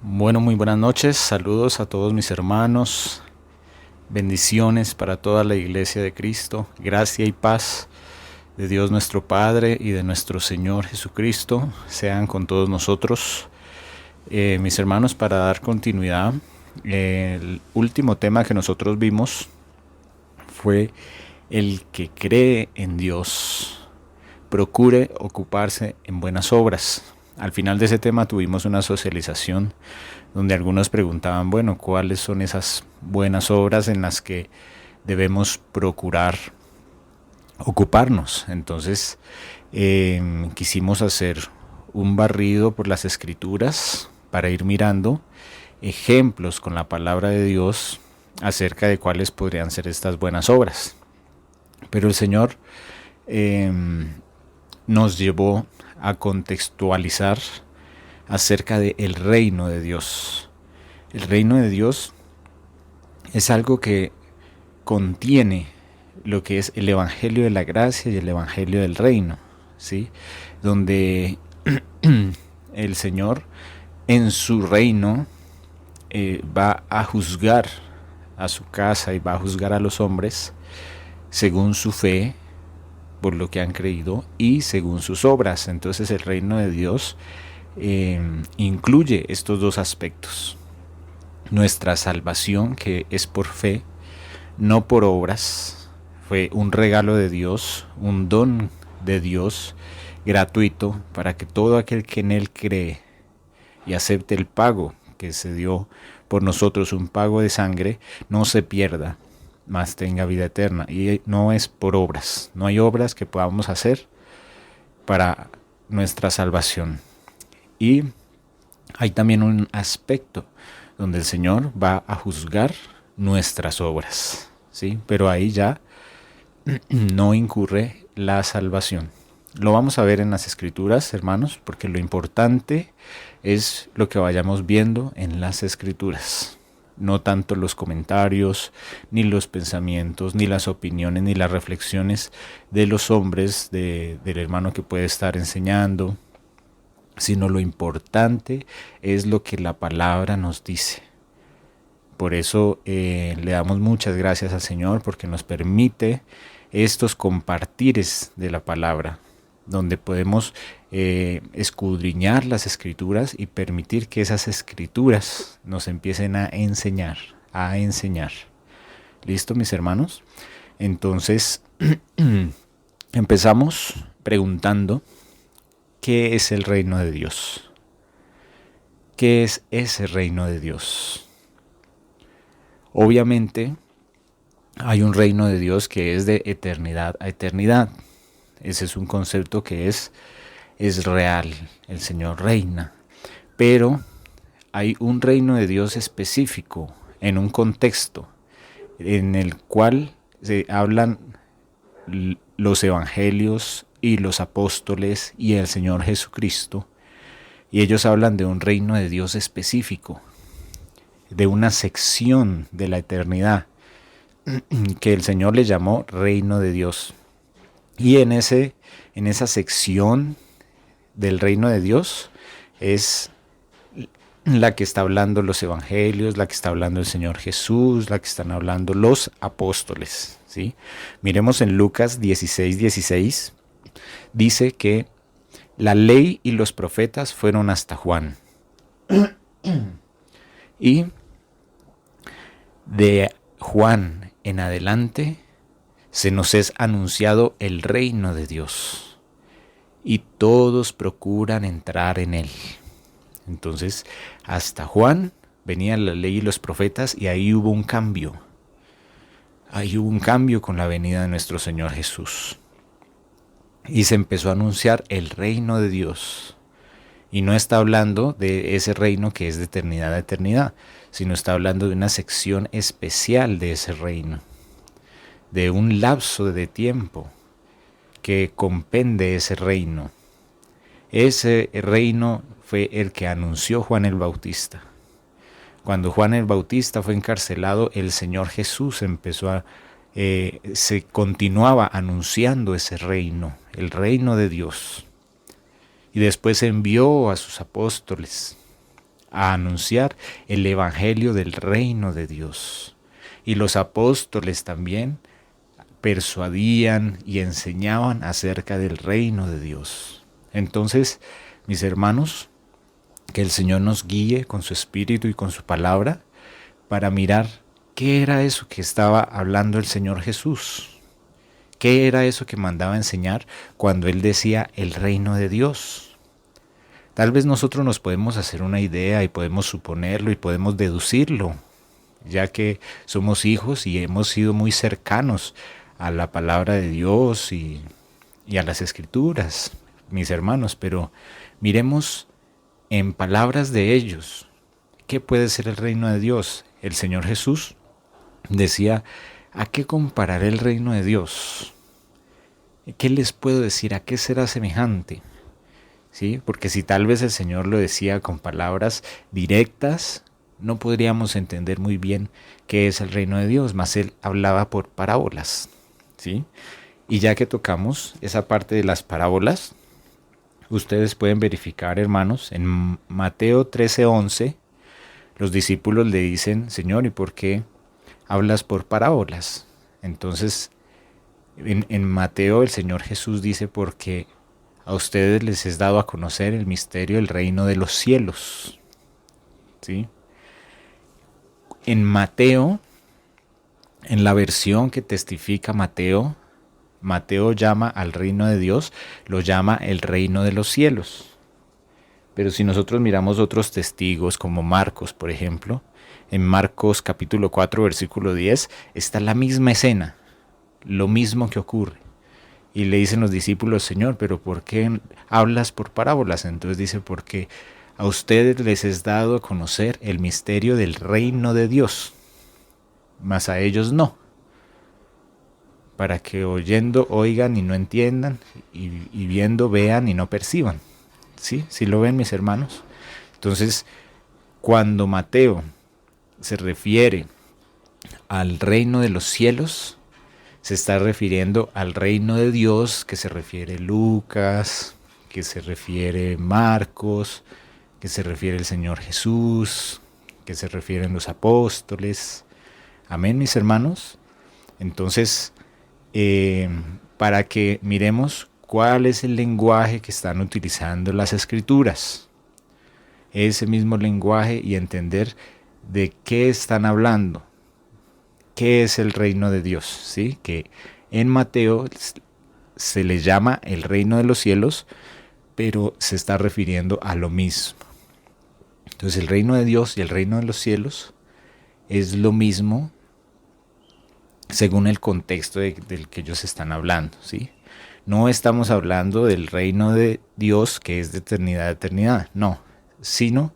Bueno, muy buenas noches, saludos a todos mis hermanos, bendiciones para toda la iglesia de Cristo, gracia y paz de Dios nuestro Padre y de nuestro Señor Jesucristo sean con todos nosotros. Mis hermanos, para dar continuidad, el último tema que nosotros vimos fue el que cree en Dios, procure ocuparse en buenas obras. Al final de ese tema tuvimos una socialización donde algunos preguntaban, bueno, ¿cuáles son esas buenas obras en las que debemos procurar ocuparnos? Entonces quisimos hacer un barrido por las escrituras para ir mirando ejemplos con la palabra de Dios acerca de cuáles podrían ser estas buenas obras. Pero el Señor nos llevó a contextualizar acerca del reino de Dios. El reino de Dios es algo que contiene lo que es el evangelio de la gracia y el evangelio del reino, ¿sí? Donde el Señor en su reino va a juzgar a su casa y va a juzgar a los hombres según su fe, por lo que han creído, y según sus obras. Entonces el reino de Dios incluye estos dos aspectos: nuestra salvación, que es por fe, no por obras, fue un regalo de Dios, un don de Dios gratuito para que todo aquel que en Él cree y acepte el pago que se dio por nosotros, un pago de sangre, no se pierda, mas tenga vida eterna. Y no es por obras, no hay obras que podamos hacer para nuestra salvación. Y hay también un aspecto donde el Señor va a juzgar nuestras obras, ¿sí? Pero ahí ya no incurre la salvación. Lo vamos a ver en las escrituras, hermanos, porque lo importante es lo que vayamos viendo en las escrituras. No tanto los comentarios, ni los pensamientos, ni las opiniones, ni las reflexiones de los hombres, del hermano que puede estar enseñando, sino lo importante es lo que la palabra nos dice. Por eso le damos muchas gracias al Señor, porque nos permite estos compartires de la palabra, donde podemos escudriñar las escrituras y permitir que esas escrituras nos empiecen a enseñar, a enseñar. ¿Listo, mis hermanos? Entonces, empezamos preguntando, ¿qué es el reino de Dios? ¿Qué es ese reino de Dios? Obviamente, hay un reino de Dios que es de eternidad a eternidad. Ese es un concepto que es real. El Señor reina. Pero hay un reino de Dios específico, en un contexto, en el cual se hablan los evangelios y los apóstoles y el Señor Jesucristo. Y ellos hablan de un reino de Dios específico, de una sección de la eternidad, que el Señor le llamó reino de Dios. Y en esa sección del reino de Dios es la que está hablando los evangelios, la que está hablando el Señor Jesús, la que están hablando los apóstoles, ¿sí? Miremos en Lucas 16:16, dice que la ley y los profetas fueron hasta Juan. Y de Juan en adelante se nos es anunciado el reino de Dios y todos procuran entrar en él. Entonces, hasta Juan venía la ley y los profetas, y ahí hubo un cambio. Ahí hubo un cambio con la venida de nuestro Señor Jesús. Y se empezó a anunciar el reino de Dios. Y no está hablando de ese reino que es de eternidad a eternidad, sino está hablando de una sección especial de ese reino, de un lapso de tiempo que compende ese reino. Ese reino fue el que anunció Juan el Bautista. Cuando Juan el Bautista fue encarcelado, el Señor Jesús se continuaba anunciando ese reino, el reino de Dios. Y después envió a sus apóstoles a anunciar el evangelio del reino de Dios. Y los apóstoles también persuadían y enseñaban acerca del reino de Dios. Entonces, mis hermanos, que el Señor nos guíe con su espíritu y con su palabra para mirar qué era eso que estaba hablando el Señor Jesús. ¿Qué era eso que mandaba enseñar cuando Él decía el reino de Dios? Tal vez nosotros nos podemos hacer una idea y podemos suponerlo y podemos deducirlo, ya que somos hijos y hemos sido muy cercanos a la palabra de Dios y a las escrituras, mis hermanos, pero miremos en palabras de ellos, ¿qué puede ser el reino de Dios? El Señor Jesús decía, ¿a qué compararé el reino de Dios? ¿Qué les puedo decir? ¿A qué será semejante? ¿Sí? Porque si tal vez el Señor lo decía con palabras directas, no podríamos entender muy bien qué es el reino de Dios, mas Él hablaba por parábolas, ¿sí? Y ya que tocamos esa parte de las parábolas, ustedes pueden verificar, hermanos, en Mateo 13:11, los discípulos le dicen, Señor, ¿y por qué hablas por parábolas? Entonces, en Mateo el Señor Jesús dice, porque a ustedes les es dado a conocer el misterio del reino de los cielos. ¿Sí? En Mateo, en la versión que testifica Mateo, Mateo llama al reino de Dios, lo llama el reino de los cielos. Pero si nosotros miramos otros testigos, como Marcos, por ejemplo, en Marcos capítulo 4, versículo 10, está la misma escena, lo mismo que ocurre. Y le dicen los discípulos, Señor, ¿pero por qué hablas por parábolas? Entonces dice, porque a ustedes les es dado a conocer el misterio del reino de Dios, mas a ellos no. Para que oyendo oigan y no entiendan, y viendo vean y no perciban. ¿Sí? ¿Sí lo ven, mis hermanos? Entonces, cuando Mateo se refiere al reino de los cielos, se está refiriendo al reino de Dios, que se refiere Lucas, que se refiere Marcos, que se refiere el Señor Jesús, que se refieren los apóstoles. Amén, mis hermanos. Entonces, para que miremos cuál es el lenguaje que están utilizando las escrituras, ese mismo lenguaje, y entender de qué están hablando, qué es el reino de Dios, ¿sí? Que en Mateo se le llama el reino de los cielos, pero se está refiriendo a lo mismo. Entonces el reino de Dios y el reino de los cielos es lo mismo según el contexto del que ellos están hablando, ¿sí? No estamos hablando del reino de Dios que es de eternidad a eternidad, no, sino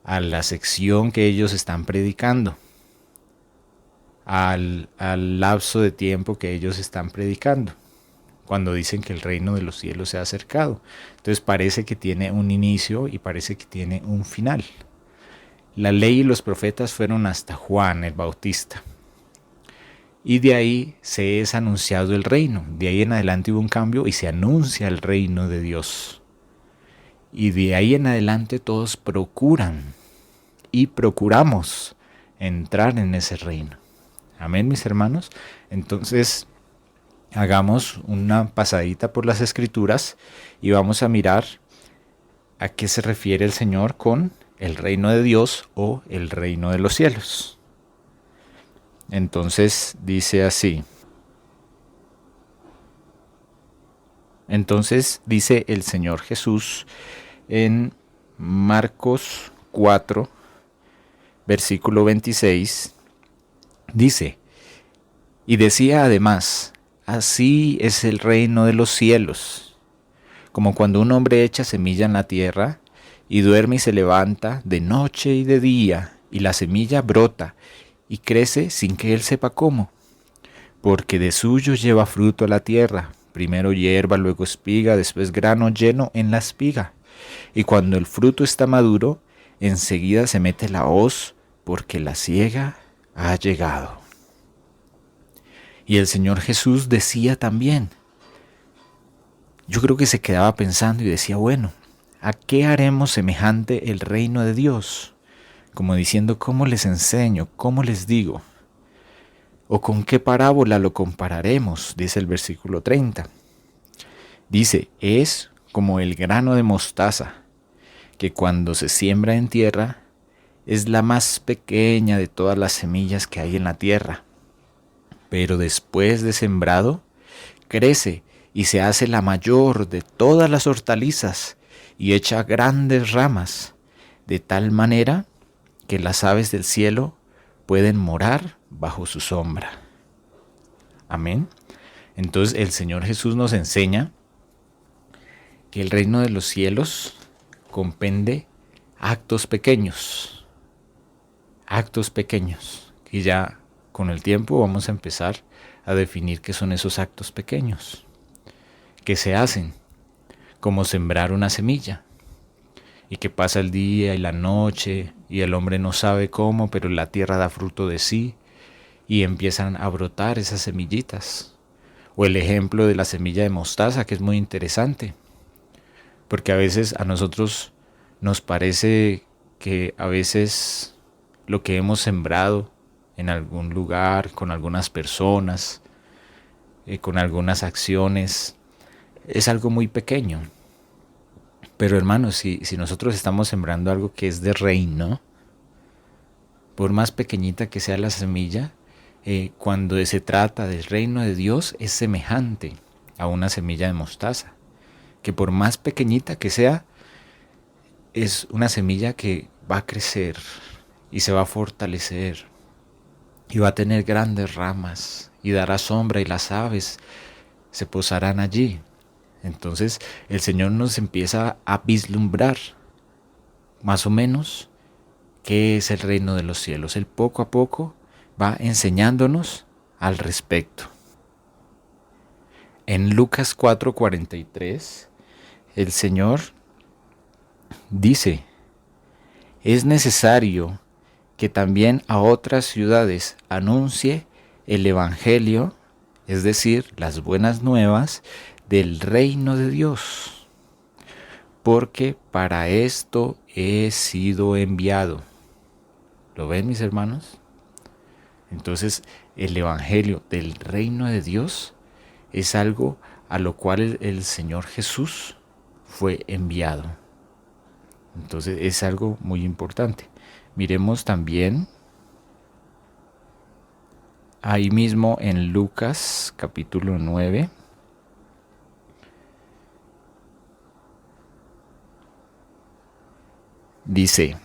a la sección que ellos están predicando, al lapso de tiempo que ellos están predicando, cuando dicen que el reino de los cielos se ha acercado. Entonces parece que tiene un inicio y parece que tiene un final. La ley y los profetas fueron hasta Juan el Bautista. Y de ahí se es anunciado el reino. De ahí en adelante hubo un cambio y se anuncia el reino de Dios. Y de ahí en adelante todos procuran y procuramos entrar en ese reino. Amén, mis hermanos. Entonces, hagamos una pasadita por las escrituras y vamos a mirar a qué se refiere el Señor con el reino de Dios o el reino de los cielos. Entonces dice así. Entonces dice el Señor Jesús en Marcos 4, versículo 26, dice, y decía además, así es el reino de los cielos, como cuando un hombre echa semilla en la tierra, y duerme y se levanta de noche y de día, y la semilla brota, y crece sin que él sepa cómo, porque de suyo lleva fruto a la tierra, primero hierba, luego espiga, después grano lleno en la espiga, y cuando el fruto está maduro, enseguida se mete la hoz, porque la siega ha llegado. Y el Señor Jesús decía también, yo creo que se quedaba pensando y decía, bueno, ¿A qué haremos semejante el reino de Dios? Como diciendo, ¿cómo les enseño? ¿Cómo les digo? ¿O con qué parábola lo compararemos? Dice el versículo 30. Dice, es como el grano de mostaza, que cuando se siembra en tierra, es la más pequeña de todas las semillas que hay en la tierra. Pero después de sembrado, crece y se hace la mayor de todas las hortalizas y echa grandes ramas, de tal manera que las aves del cielo pueden morar bajo su sombra. Amén. Entonces el Señor Jesús nos enseña que el reino de los cielos comprende actos pequeños, y ya con el tiempo vamos a empezar a definir qué son esos actos pequeños, que se hacen como sembrar una semilla, y que pasa el día y la noche y el hombre no sabe cómo, pero la tierra da fruto de sí y empiezan a brotar esas semillitas. O el ejemplo de la semilla de mostaza, que es muy interesante, porque a veces a nosotros nos parece que a veces lo que hemos sembrado en algún lugar, con algunas personas, con algunas acciones, es algo muy pequeño. Pero hermanos, si nosotros estamos sembrando algo que es de reino, por más pequeñita que sea la semilla, cuando se trata del reino de Dios es semejante a una semilla de mostaza, que por más pequeñita que sea, es una semilla que va a crecer y se va a fortalecer y va a tener grandes ramas y dará sombra y las aves se posarán allí. Entonces el Señor nos empieza a vislumbrar más o menos qué es el reino de los cielos. Él poco a poco va enseñándonos al respecto. En Lucas 4:43, el Señor dice, es necesario que también a otras ciudades anuncie el Evangelio, es decir, las buenas nuevas del reino de Dios, porque para esto he sido enviado. ¿Lo ven, mis hermanos? Entonces, el Evangelio del reino de Dios es algo a lo cual el Señor Jesús fue enviado. Entonces, es algo muy importante. Miremos también ahí mismo en Lucas capítulo 9. Dice,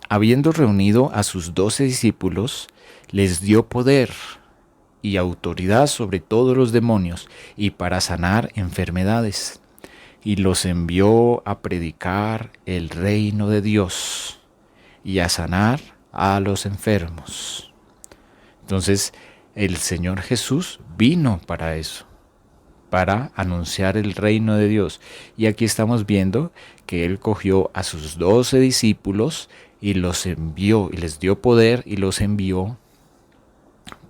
habiendo reunido a sus 12 discípulos, les dio poder y autoridad sobre todos los demonios y para sanar enfermedades. Y los envió a predicar el reino de Dios y a sanar a los enfermos. Entonces, el Señor Jesús vino para eso, para anunciar el reino de Dios. Y aquí estamos viendo que Él cogió a sus 12 discípulos y los envió, y les dio poder y los envió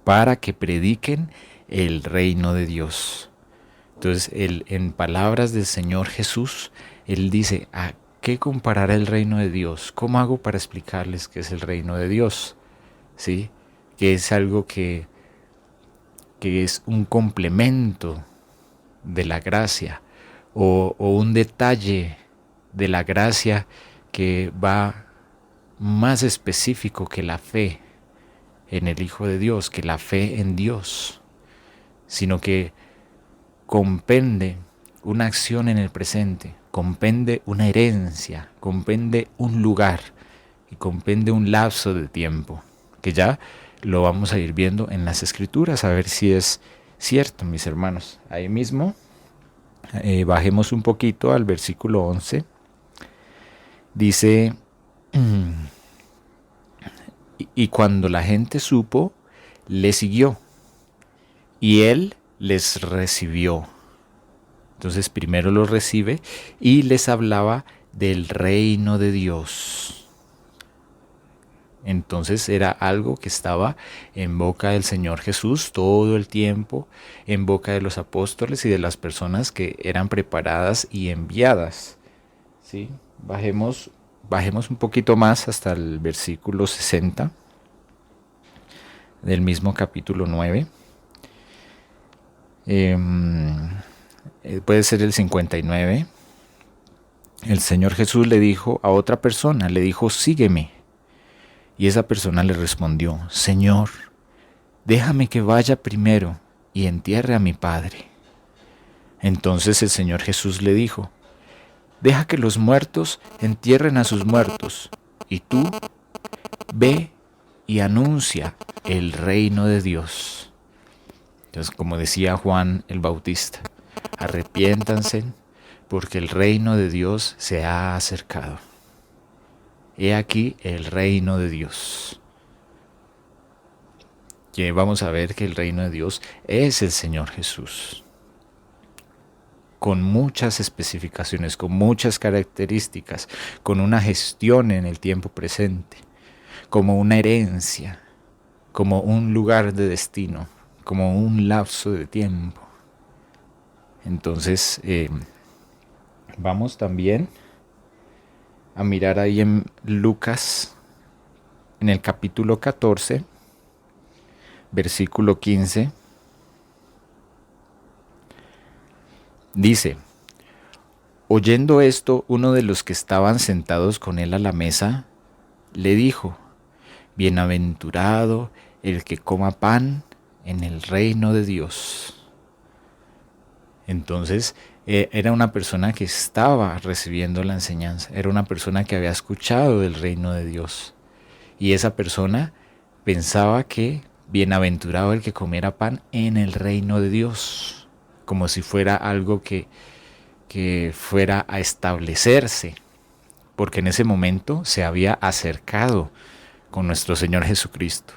para que prediquen el reino de Dios. Entonces, en palabras del Señor Jesús, Él dice, ¿a qué comparará el reino de Dios? ¿Cómo hago para explicarles qué es el reino de Dios? ¿Sí? Que es algo que es un complemento de la gracia o un detalle de la gracia que va más específico que la fe en el Hijo de Dios, que la fe en Dios, sino que comprende una acción en el presente, comprende una herencia, comprende un lugar y comprende un lapso de tiempo, que ya lo vamos a ir viendo en las Escrituras, a ver si es cierto, mis hermanos. Ahí mismo, bajemos un poquito al versículo 11. Dice, y cuando la gente supo, le siguió, y él les recibió. Entonces primero los recibe y les hablaba del reino de Dios. Entonces era algo que estaba en boca del Señor Jesús todo el tiempo, en boca de los apóstoles y de las personas que eran preparadas y enviadas, ¿sí? bajemos un poquito más hasta el versículo 60 del mismo capítulo 9. Puede ser el 59. El Señor Jesús le dijo a otra persona, le dijo, sígueme. Y esa persona le respondió, Señor, déjame que vaya primero y entierre a mi padre. Entonces el Señor Jesús le dijo, deja que los muertos entierren a sus muertos, y tú ve y anuncia el reino de Dios. Entonces, como decía Juan el Bautista, arrepiéntanse porque el reino de Dios se ha acercado. He aquí el reino de Dios. Que vamos a ver que el reino de Dios es el Señor Jesús. Con muchas especificaciones, con muchas características, con una gestión en el tiempo presente, como una herencia, como un lugar de destino, como un lapso de tiempo. Entonces, vamos también a mirar ahí en Lucas, en el capítulo 14, versículo 15. Dice, oyendo esto, uno de los que estaban sentados con él a la mesa, le dijo, bienaventurado el que coma pan en el reino de Dios. Entonces, era una persona que estaba recibiendo la enseñanza, era una persona que había escuchado del reino de Dios. Y esa persona pensaba que bienaventurado el que comiera pan en el reino de Dios, como si fuera algo que fuera a establecerse, porque en ese momento se había acercado con nuestro Señor Jesucristo,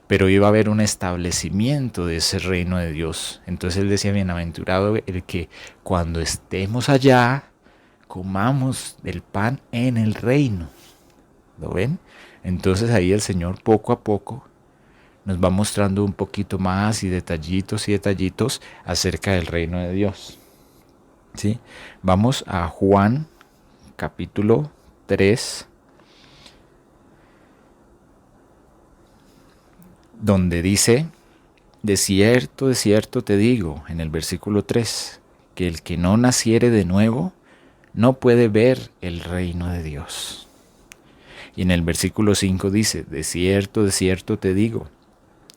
pero iba a haber un establecimiento de ese reino de Dios. Entonces él decía, bienaventurado el que cuando estemos allá, comamos del pan en el reino. ¿Lo ven? Entonces ahí el Señor poco a poco nos va mostrando un poquito más y detallitos acerca del reino de Dios. ¿Sí? Vamos a Juan capítulo 3, donde dice, de cierto te digo, en el versículo 3, que el que no naciere de nuevo no puede ver el reino de Dios. Y en el versículo 5 dice, de cierto te digo,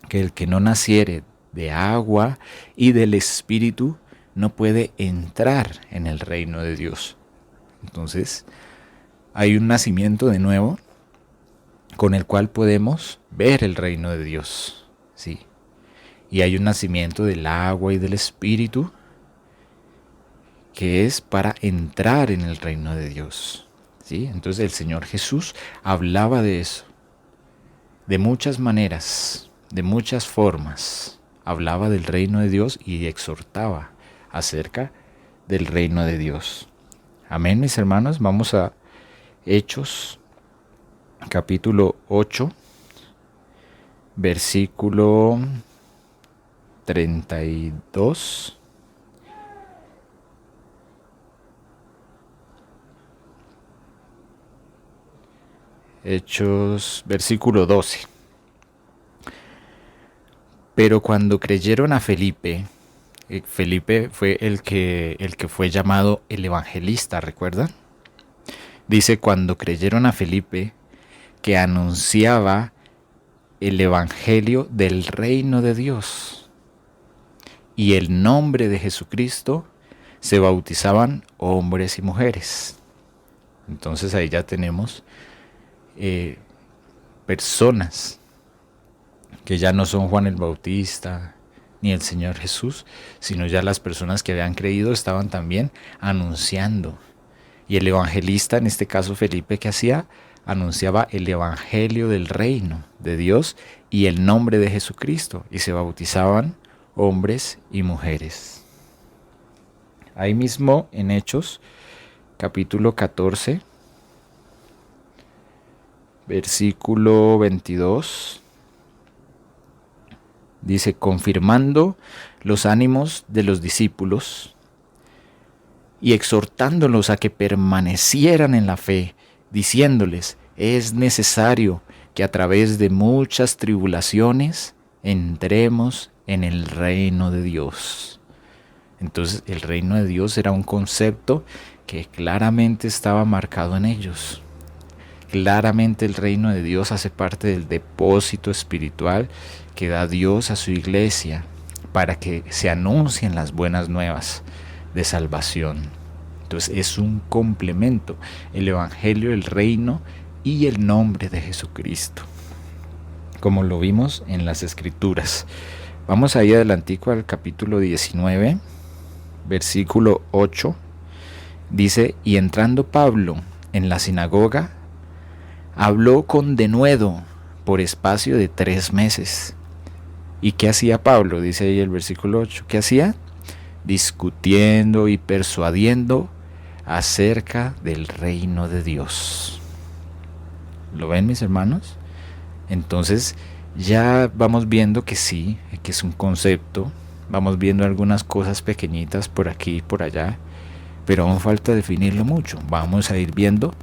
que el que no naciere de agua y del Espíritu no puede entrar en el reino de Dios. Entonces, hay un nacimiento de nuevo con el cual podemos ver el reino de Dios, ¿sí? Y hay un nacimiento del agua y del Espíritu que es para entrar en el reino de Dios, ¿sí? Entonces el Señor Jesús hablaba de eso, de muchas maneras, de muchas formas. Hablaba del reino de Dios y exhortaba acerca del reino de Dios. Amén, mis hermanos. Vamos a Hechos, capítulo 8, versículo 32. Hechos, versículo 12. Pero cuando creyeron a Felipe, Felipe fue el que fue llamado el evangelista, ¿recuerdan? Dice, cuando creyeron a Felipe, que anunciaba el evangelio del reino de Dios y el nombre de Jesucristo, se bautizaban hombres y mujeres. Entonces ahí ya tenemos personas que ya no son Juan el Bautista ni el Señor Jesús, sino ya las personas que habían creído estaban también anunciando. Y el evangelista, en este caso Felipe, ¿qué hacía? Anunciaba el evangelio del reino de Dios y el nombre de Jesucristo, y se bautizaban hombres y mujeres. Ahí mismo en Hechos, capítulo 14, versículo 22, dice, confirmando los ánimos de los discípulos y exhortándolos a que permanecieran en la fe, diciéndoles: es necesario que a través de muchas tribulaciones entremos en el reino de Dios. Entonces el reino de Dios era un concepto que claramente estaba marcado en ellos. Claramente el reino de Dios hace parte del depósito espiritual que da Dios a su iglesia para que se anuncien las buenas nuevas de salvación. Entonces es un complemento, el evangelio, el reino y el nombre de Jesucristo, como lo vimos en las escrituras. Vamos ahí adelantico al capítulo 19, versículo 8. Dice: y entrando Pablo en la sinagoga, habló con denuedo por espacio de 3 meses. ¿Y qué hacía Pablo? Dice ahí el versículo 8. ¿Qué hacía? Discutiendo y persuadiendo acerca del reino de Dios. ¿Lo ven, mis hermanos? Entonces ya vamos viendo que sí, que es un concepto. Vamos viendo algunas cosas pequeñitas por aquí y por allá, pero aún falta definirlo mucho. Vamos a ir viendo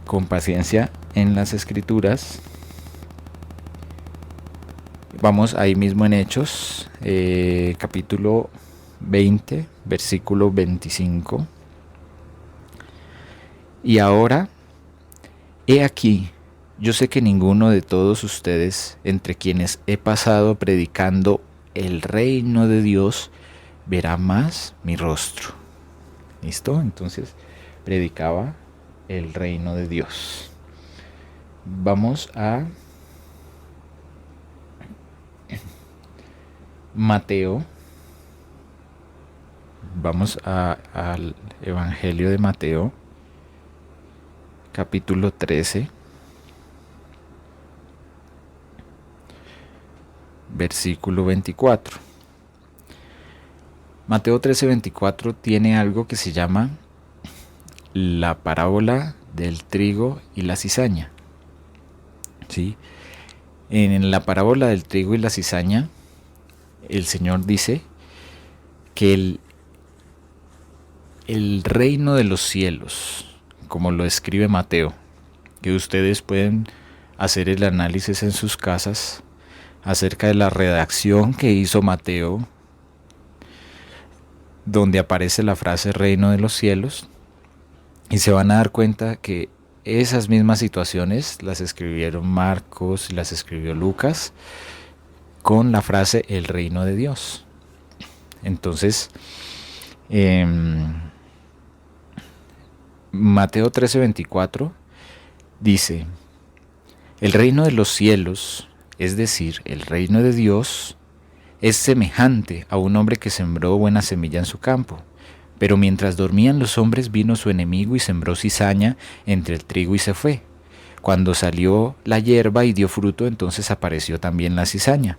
con paciencia en las escrituras. Vamos ahí mismo en Hechos, capítulo 20, versículo 25. Y ahora, he aquí, yo sé que ninguno de todos ustedes, entre quienes he pasado predicando el reino de Dios, verá más mi rostro. ¿Listo? Entonces, predicaba el reino de Dios. Vamos a Mateo. Vamos al Evangelio de Mateo, capítulo 13, versículo 24. Mateo 13, 24 tiene algo que se llama la parábola del trigo y la cizaña. ¿Sí? En la parábola del trigo y la cizaña, el Señor dice que el reino de los cielos, como lo escribe Mateo, que ustedes pueden hacer el análisis en sus casas acerca de la redacción que hizo Mateo, donde aparece la frase reino de los cielos, y se van a dar cuenta que esas mismas situaciones las escribieron Marcos y las escribió Lucas con la frase el reino de Dios. Entonces, Mateo 13:24 dice: el reino de los cielos, es decir, el reino de Dios, es semejante a un hombre que sembró buena semilla en su campo. Pero mientras dormían los hombres, vino su enemigo y sembró cizaña entre el trigo y se fue. Cuando salió la hierba y dio fruto, entonces apareció también la cizaña.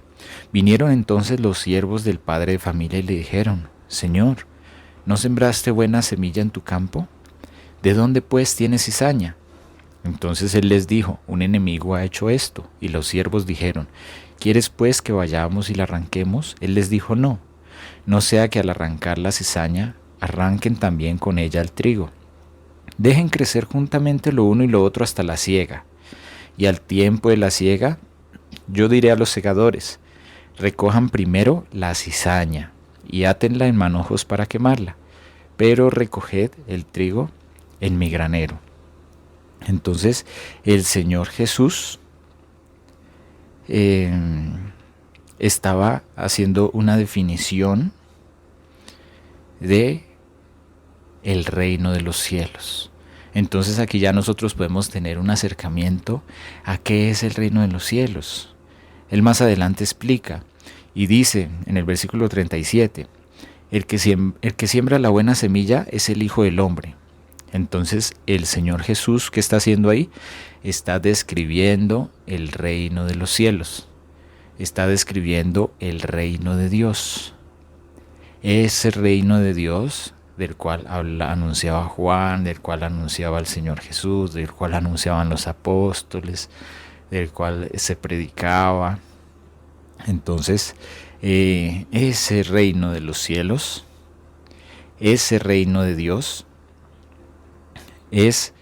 Vinieron entonces los siervos del padre de familia y le dijeron: Señor, ¿no sembraste buena semilla en tu campo? ¿De dónde pues tienes cizaña? Entonces él les dijo: un enemigo ha hecho esto. Y los siervos dijeron: ¿quieres pues que vayamos y la arranquemos? Él les dijo: no, no sea que al arrancar la cizaña arranquen también con ella el trigo. Dejen crecer juntamente lo uno y lo otro hasta la siega. Y al tiempo de la siega, yo diré a los segadores: recojan primero la cizaña y átenla en manojos para quemarla, pero recoged el trigo en mi granero. Entonces el Señor Jesús estaba haciendo una definición de el reino de los cielos. Entonces aquí ya nosotros podemos tener un acercamiento a qué es el reino de los cielos. Él más adelante explica y dice en el versículo 37, el que siembra la buena semilla es el Hijo del Hombre. Entonces el Señor Jesús, ¿qué está haciendo ahí? Está describiendo el reino de los cielos. Está describiendo el reino de Dios. Ese reino de Dios del cual anunciaba Juan, del cual anunciaba el Señor Jesús, del cual anunciaban los apóstoles, del cual se predicaba. Entonces, ese reino de los cielos ese reino de Dios es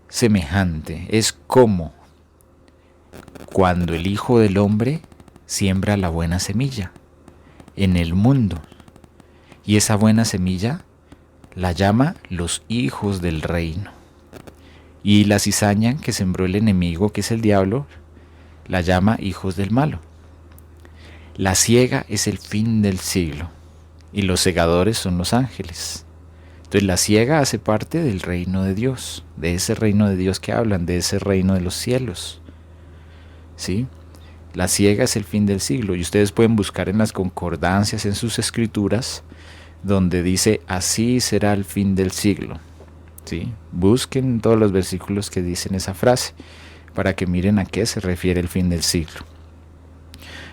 semejante, es como cuando el Hijo del Hombre siembra la buena semilla en el mundo. Y esa buena semilla la llama los hijos del reino. Y la cizaña que sembró el enemigo, que es el diablo, la llama hijos del malo. La siega es el fin del siglo y los segadores son los ángeles. Entonces la siega hace parte del reino de Dios, de ese reino de Dios que hablan, de ese reino de los cielos. ¿Sí? La siega es el fin del siglo y ustedes pueden buscar en las concordancias en sus escrituras donde dice así será el fin del siglo. ¿Sí? Busquen todos los versículos que dicen esa frase para que miren a qué se refiere el fin del siglo.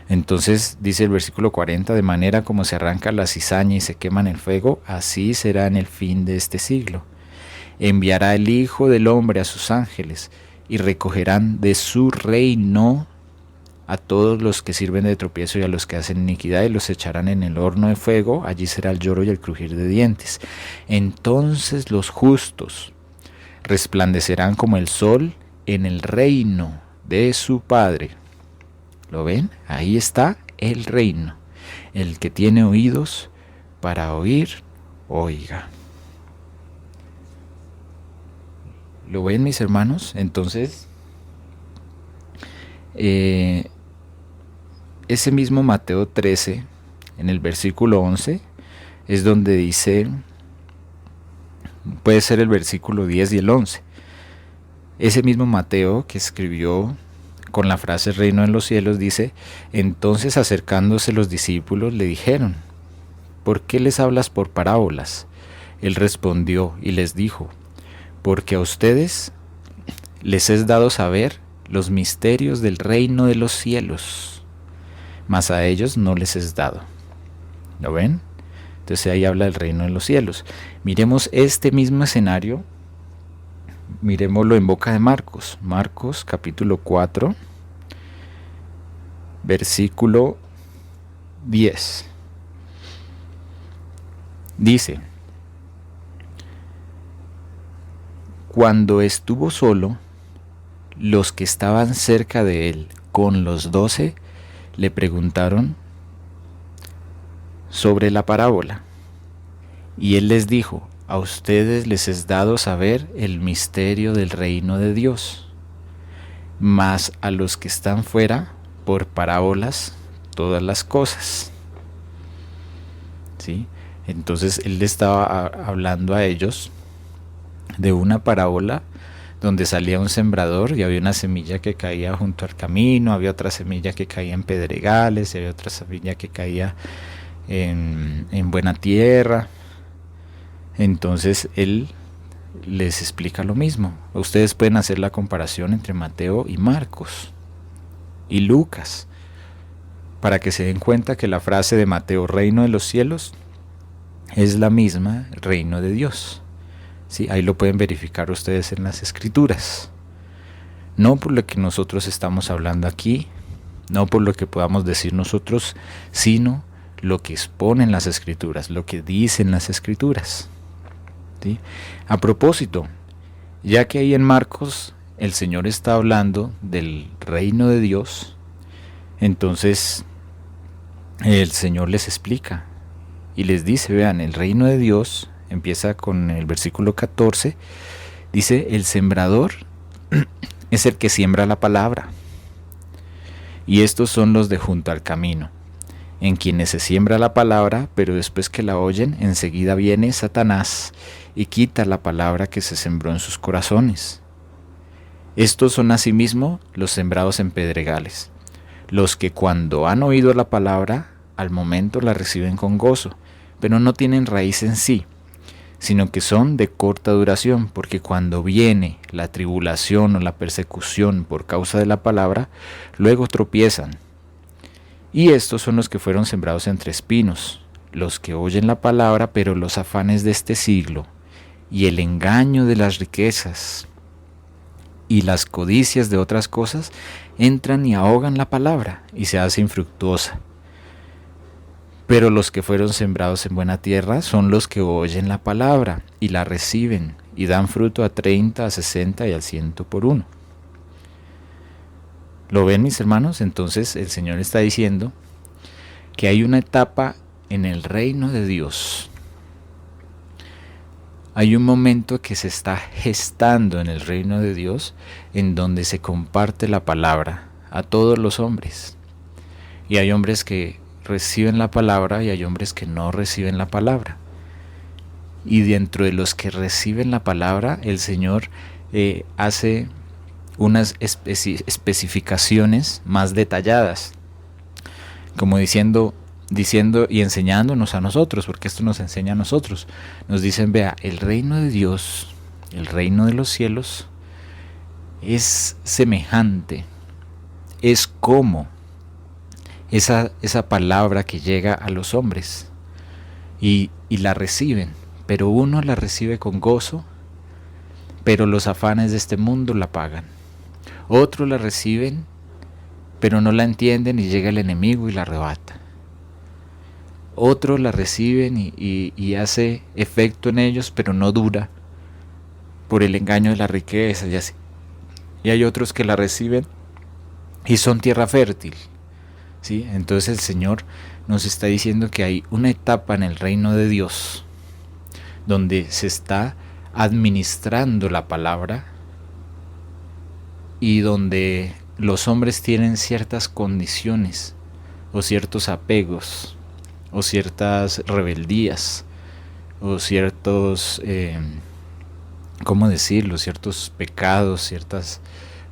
Entonces dice el versículo 40, de manera como se arranca la cizaña y se quema en el fuego, así será en el fin de este siglo. Enviará el Hijo del Hombre a sus ángeles y recogerán de su reino a todos los que sirven de tropiezo y a los que hacen iniquidad y los echarán en el horno de fuego, allí será el lloro y el crujir de dientes. Entonces los justos resplandecerán como el sol en el reino de su Padre. ¿Lo ven? Ahí está el reino. El que tiene oídos para oír, oiga. ¿Lo ven, mis hermanos? Entonces, ese mismo Mateo 13, en el versículo 11, es donde dice, puede ser el versículo 10 y el 11. Ese mismo Mateo que escribió con la frase reino en los cielos dice, entonces acercándose los discípulos le dijeron, ¿por qué les hablas por parábolas? Él respondió y les dijo, porque a ustedes les es dado saber los misterios del reino de los cielos, mas a ellos no les es dado. ¿Lo ven? Entonces ahí habla del reino de los cielos. Miremos este mismo escenario, miremoslo en boca de Marcos. Marcos capítulo 4, versículo 10. Dice, cuando estuvo solo, los que estaban cerca de él con los 12 le preguntaron sobre la parábola. Y él les dijo, a ustedes les es dado saber el misterio del reino de Dios, mas a los que están fuera, por parábolas, todas las cosas. ¿Sí? Entonces él estaba hablando a ellos de una parábola donde salía un sembrador y había una semilla que caía junto al camino, había otra semilla que caía en pedregales, y había otra semilla que caía en buena tierra. Entonces él les explica lo mismo. Ustedes pueden hacer la comparación entre Mateo y Marcos y Lucas para que se den cuenta que la frase de Mateo, reino de los cielos, es la misma, reino de Dios. ¿Sí? Ahí lo pueden verificar ustedes en las escrituras. No por lo que nosotros estamos hablando aquí, no por lo que podamos decir nosotros, sino lo que exponen las escrituras, lo que dicen las escrituras. ¿Sí? A propósito, ya que ahí en Marcos el Señor está hablando del reino de Dios, entonces el Señor les explica y les dice, vean, el reino de Dios empieza con el versículo 14, dice, el sembrador es el que siembra la palabra, y estos son los de junto al camino, en quienes se siembra la palabra, pero después que la oyen, enseguida viene Satanás y quita la palabra que se sembró en sus corazones. Estos son asimismo los sembrados en pedregales, los que cuando han oído la palabra, al momento la reciben con gozo, pero no tienen raíz en sí, sino que son de corta duración, porque cuando viene la tribulación o la persecución por causa de la palabra, luego tropiezan. Y estos son los que fueron sembrados entre espinos, los que oyen la palabra, pero los afanes de este siglo, y el engaño de las riquezas, y las codicias de otras cosas, entran y ahogan la palabra, y se hace infructuosa. Pero los que fueron sembrados en buena tierra son los que oyen la palabra y la reciben y dan fruto a 30, a 60 y al 100 por uno. ¿Lo ven, mis hermanos? Entonces el Señor está diciendo que hay una etapa en el reino de Dios. Hay un momento que se está gestando en el reino de Dios en donde se comparte la palabra a todos los hombres. Y hay hombres que reciben la palabra y hay hombres que no reciben la palabra. Y dentro de los que reciben la palabra, el Señor hace unas especificaciones más detalladas, como diciendo y enseñándonos a nosotros, porque esto nos enseña a nosotros. Nos dicen, vea, el reino de Dios, el reino de los cielos, es semejante, es como esa palabra que llega a los hombres y la reciben, pero uno la recibe con gozo, pero los afanes de este mundo la pagan. Otros la reciben, pero no la entienden y llega el enemigo y la arrebata. Otros la reciben y hace efecto en ellos, pero no dura por el engaño de la riqueza y así. Y hay otros que la reciben y son tierra fértil, ¿sí? Entonces el Señor nos está diciendo que hay una etapa en el reino de Dios donde se está administrando la palabra y donde los hombres tienen ciertas condiciones o ciertos apegos o ciertas rebeldías o ciertos, ¿cómo decirlo? Ciertos pecados, ciertas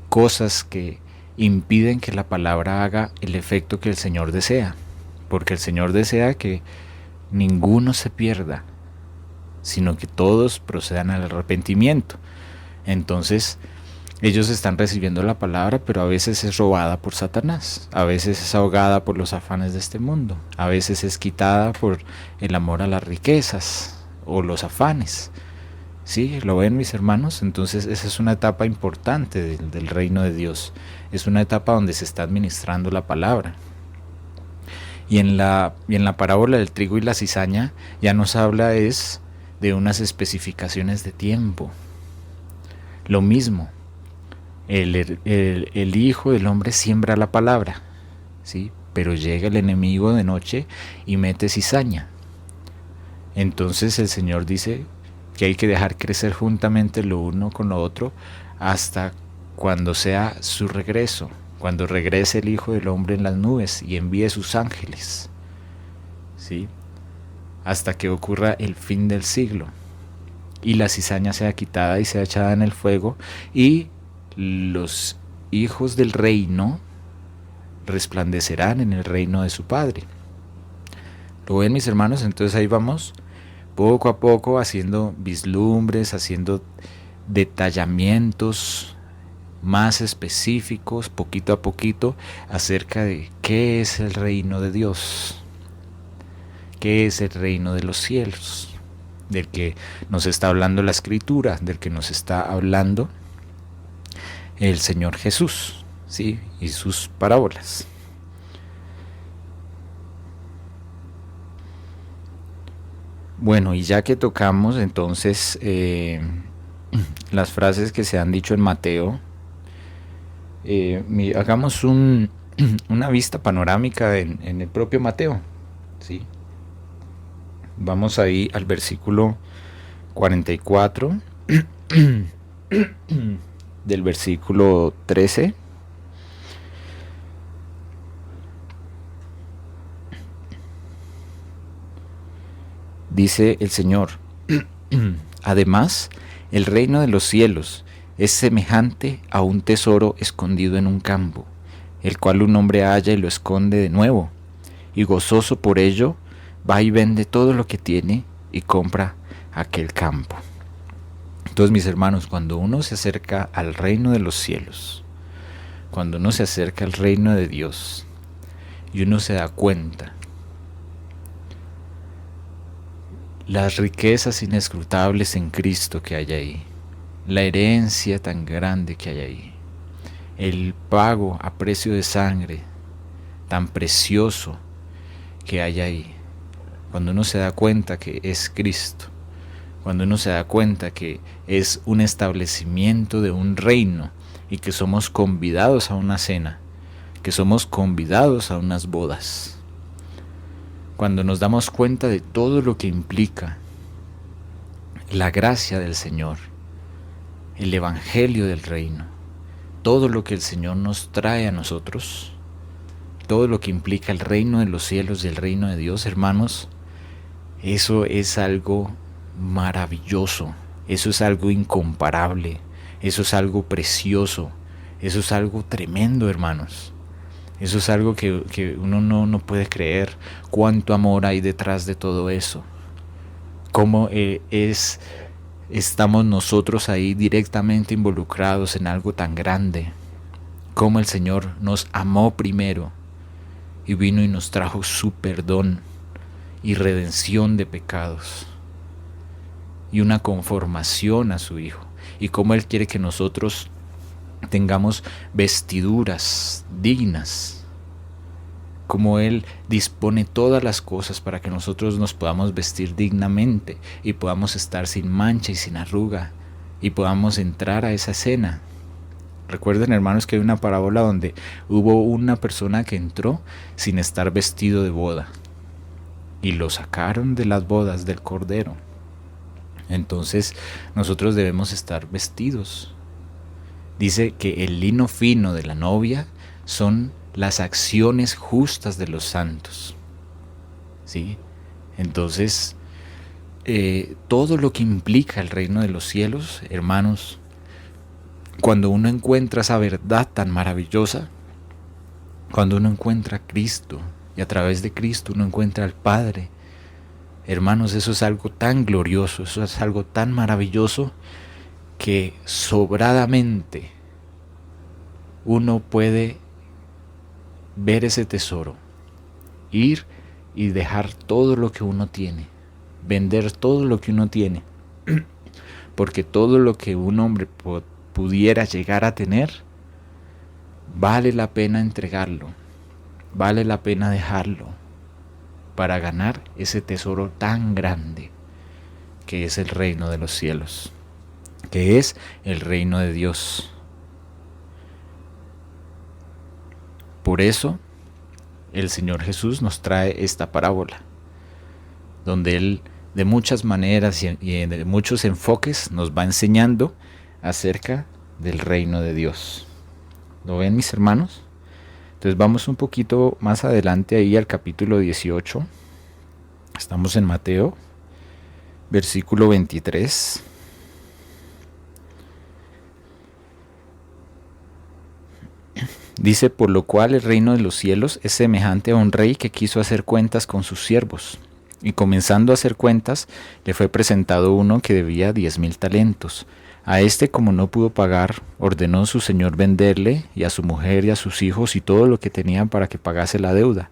cosas que impiden que la palabra haga el efecto que el Señor desea, porque el Señor desea que ninguno se pierda, sino que todos procedan al arrepentimiento. Entonces ellos están recibiendo la palabra, pero a veces es robada por Satanás, a veces es ahogada por los afanes de este mundo, a veces es quitada por el amor a las riquezas o los afanes. ¿Sí? ¿Lo ven, mis hermanos? Entonces esa es una etapa importante del reino de Dios. Es una etapa donde se está administrando la palabra. Y en la parábola del trigo y la cizaña ya nos habla de unas especificaciones de tiempo. Lo mismo. El Hijo del Hombre siembra la palabra, ¿sí? Pero llega el enemigo de noche y mete cizaña. Entonces el Señor dice que hay que dejar crecer juntamente lo uno con lo otro hasta cuando sea su regreso, cuando regrese el Hijo del Hombre en las nubes y envíe sus ángeles, ¿sí? Hasta que ocurra el fin del siglo y la cizaña sea quitada y sea echada en el fuego y los hijos del reino resplandecerán en el reino de su Padre. ¿Lo ven, mis hermanos? Entonces ahí vamos poco a poco haciendo vislumbres, haciendo detallamientos más específicos, poquito a poquito, acerca de qué es el reino de Dios, qué es el reino de los cielos, del que nos está hablando la Escritura, del que nos está hablando el Señor Jesús, ¿sí? Y sus parábolas. Bueno, y ya que tocamos entonces las frases que se han dicho en Mateo, hagamos una vista panorámica en el propio Mateo, ¿sí? Vamos ahí al versículo 44 del versículo 13. Dice el Señor: además, el reino de los cielos es semejante a un tesoro escondido en un campo, el cual un hombre halla y lo esconde de nuevo, y gozoso por ello va y vende todo lo que tiene y compra aquel campo. Entonces, mis hermanos, cuando uno se acerca al reino de los cielos, cuando uno se acerca al reino de Dios y uno se da cuenta las riquezas inescrutables en Cristo que hay ahí, la herencia tan grande que hay ahí, el pago a precio de sangre tan precioso que hay ahí, cuando uno se da cuenta que es Cristo, cuando uno se da cuenta que es un establecimiento de un reino y que somos convidados a una cena, que somos convidados a unas bodas. Cuando nos damos cuenta de todo lo que implica la gracia del Señor, el evangelio del reino, todo lo que el Señor nos trae a nosotros, todo lo que implica el reino de los cielos y el reino de Dios, hermanos, eso es algo maravilloso, eso es algo incomparable, eso es algo precioso, eso es algo tremendo, hermanos. Eso es algo que uno no puede creer cuánto amor hay detrás de todo eso. Cómo estamos nosotros ahí directamente involucrados en algo tan grande. Cómo el Señor nos amó primero y vino y nos trajo su perdón y redención de pecados y una conformación a su Hijo. Y cómo Él quiere que nosotros tengamos vestiduras dignas, como Él dispone todas las cosas para que nosotros nos podamos vestir dignamente y podamos estar sin mancha y sin arruga y podamos entrar a esa cena. Recuerden, hermanos, que hay una parábola donde hubo una persona que entró sin estar vestido de boda y lo sacaron de las bodas del Cordero. Entonces nosotros debemos estar vestidos. Dice que el lino fino de la novia son las acciones justas de los santos, ¿sí? Entonces, todo lo que implica el reino de los cielos, hermanos, cuando uno encuentra esa verdad tan maravillosa, cuando uno encuentra a Cristo y a través de Cristo uno encuentra al Padre, hermanos, eso es algo tan glorioso, eso es algo tan maravilloso que sobradamente uno puede ver ese tesoro, ir y dejar todo lo que uno tiene, vender todo lo que uno tiene, porque todo lo que un hombre pudiera llegar a tener, vale la pena entregarlo, vale la pena dejarlo para ganar ese tesoro tan grande que es el reino de los cielos, que es el reino de Dios. Por eso el Señor Jesús nos trae esta parábola, donde Él de muchas maneras y de muchos enfoques nos va enseñando acerca del reino de Dios. ¿Lo ven, mis hermanos? Entonces vamos un poquito más adelante ahí al capítulo 18. Estamos en Mateo, versículo 23. Dice: por lo cual el reino de los cielos es semejante a un rey que quiso hacer cuentas con sus siervos. Y comenzando a hacer cuentas, le fue presentado uno que debía 10,000 talentos. A este, como no pudo pagar, ordenó su señor venderle, y a su mujer y a sus hijos y todo lo que tenían, para que pagase la deuda.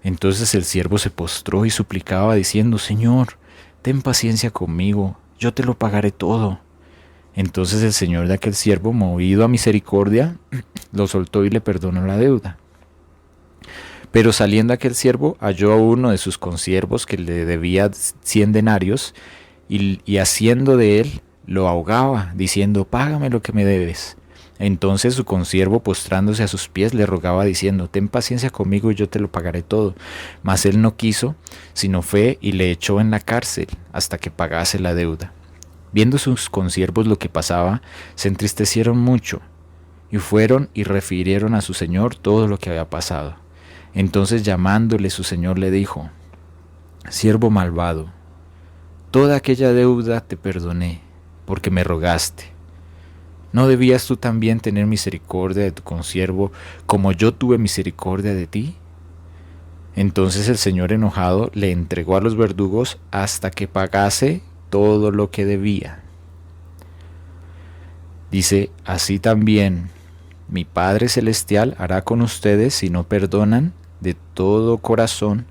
Entonces el siervo se postró y suplicaba, diciendo: Señor, ten paciencia conmigo, yo te lo pagaré todo. Entonces el señor de aquel siervo, movido a misericordia, lo soltó y le perdonó la deuda. Pero saliendo aquel siervo, halló a uno de sus consiervos que le debía 100 denarios, y haciendo de él, lo ahogaba, diciendo: págame lo que me debes. Entonces su consiervo, postrándose a sus pies, le rogaba, diciendo: ten paciencia conmigo y yo te lo pagaré todo. Mas él no quiso, sino fue y le echó en la cárcel hasta que pagase la deuda. Viendo sus consiervos lo que pasaba, se entristecieron mucho, y fueron y refirieron a su señor todo lo que había pasado. Entonces, llamándole su señor, le dijo: siervo malvado, toda aquella deuda te perdoné, porque me rogaste. ¿No debías tú también tener misericordia de tu consiervo, como yo tuve misericordia de ti? Entonces el señor, enojado, le entregó a los verdugos hasta que pagase todo lo que debía. Dice: así también mi Padre Celestial hará con ustedes si no perdonan de todo corazón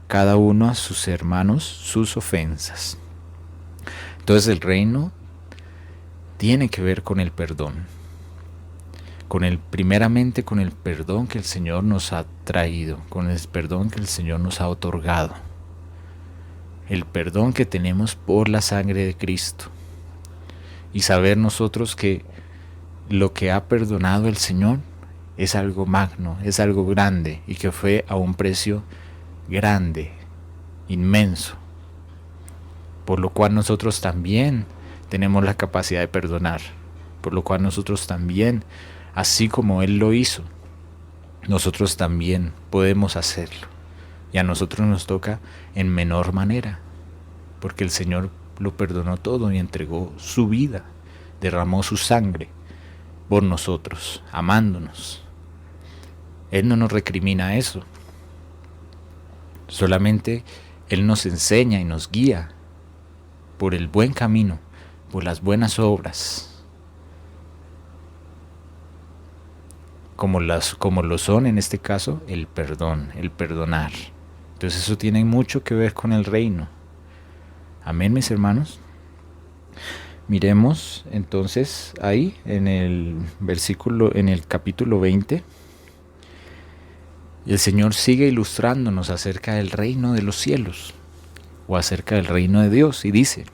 cada uno a sus hermanos sus ofensas. Entonces el reino tiene que ver con el perdón, primeramente con el perdón que el Señor nos ha traído, con el perdón que el Señor nos ha otorgado. el perdón que tenemos por la sangre de Cristo. Y saber nosotros que lo que ha perdonado el Señor es algo magno, es algo grande y que fue a un precio grande, inmenso. Por lo cual nosotros también tenemos la capacidad de perdonar. Por lo cual nosotros también, así como Él lo hizo, nosotros también podemos hacerlo. Y a nosotros nos toca en menor manera, porque el Señor lo perdonó todo y entregó su vida, derramó su sangre por nosotros, amándonos. Él no nos recrimina eso, solamente Él nos enseña y nos guía por el buen camino, por las buenas obras, como lo son en este caso el perdón, el perdonar. Entonces eso tiene mucho que ver con el reino. Amén, mis hermanos. Miremos entonces ahí en el versículo, en el capítulo 20. El Señor sigue ilustrándonos acerca del reino de los cielos o acerca del reino de Dios y dice: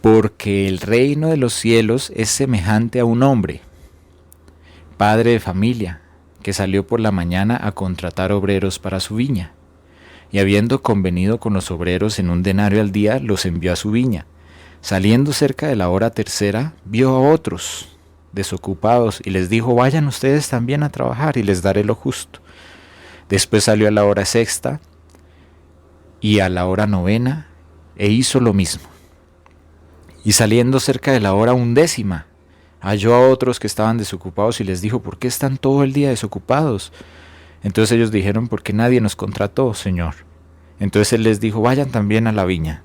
porque el reino de los cielos es semejante a un hombre, padre de familia, que salió por la mañana a contratar obreros para su viña, y habiendo convenido con los obreros en un denario al día, los envió a su viña. Saliendo cerca de la hora tercera, vio a otros desocupados y les dijo: vayan ustedes también a trabajar y les daré lo justo. Después salió a la hora sexta y a la hora novena e hizo lo mismo. Y saliendo cerca de la hora undécima, halló a otros que estaban desocupados y les dijo: ¿por qué están todo el día desocupados? Entonces ellos dijeron: porque nadie nos contrató, Señor. Entonces él les dijo: vayan también a la viña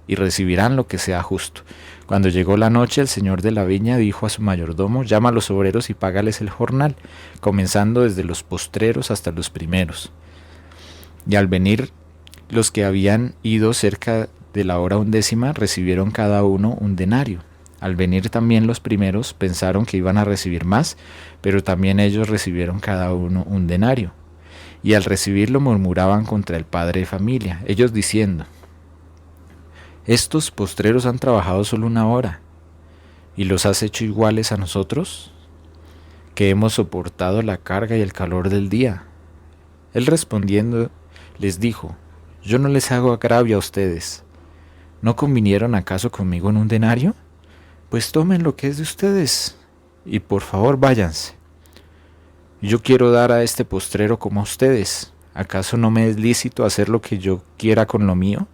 y recibirán lo que sea justo. Cuando llegó la noche, el señor de la viña dijo a su mayordomo: llama a los obreros y págales el jornal, comenzando desde los postreros hasta los primeros. Y al venir los que habían ido cerca de la hora undécima, recibieron cada uno un denario. Al venir también los primeros, pensaron que iban a recibir más, pero también ellos recibieron cada uno un denario. Y al recibirlo murmuraban contra el padre de familia, ellos diciendo: estos postreros han trabajado solo 1 hora, ¿y los has hecho iguales a nosotros, que hemos soportado la carga y el calor del día? Él respondiendo les dijo: yo no les hago agravio a ustedes. ¿No convinieron acaso conmigo en un denario? Pues tomen lo que es de ustedes, y por favor váyanse. Yo quiero dar a este postrero como a ustedes. ¿Acaso no me es lícito hacer lo que yo quiera con lo mío?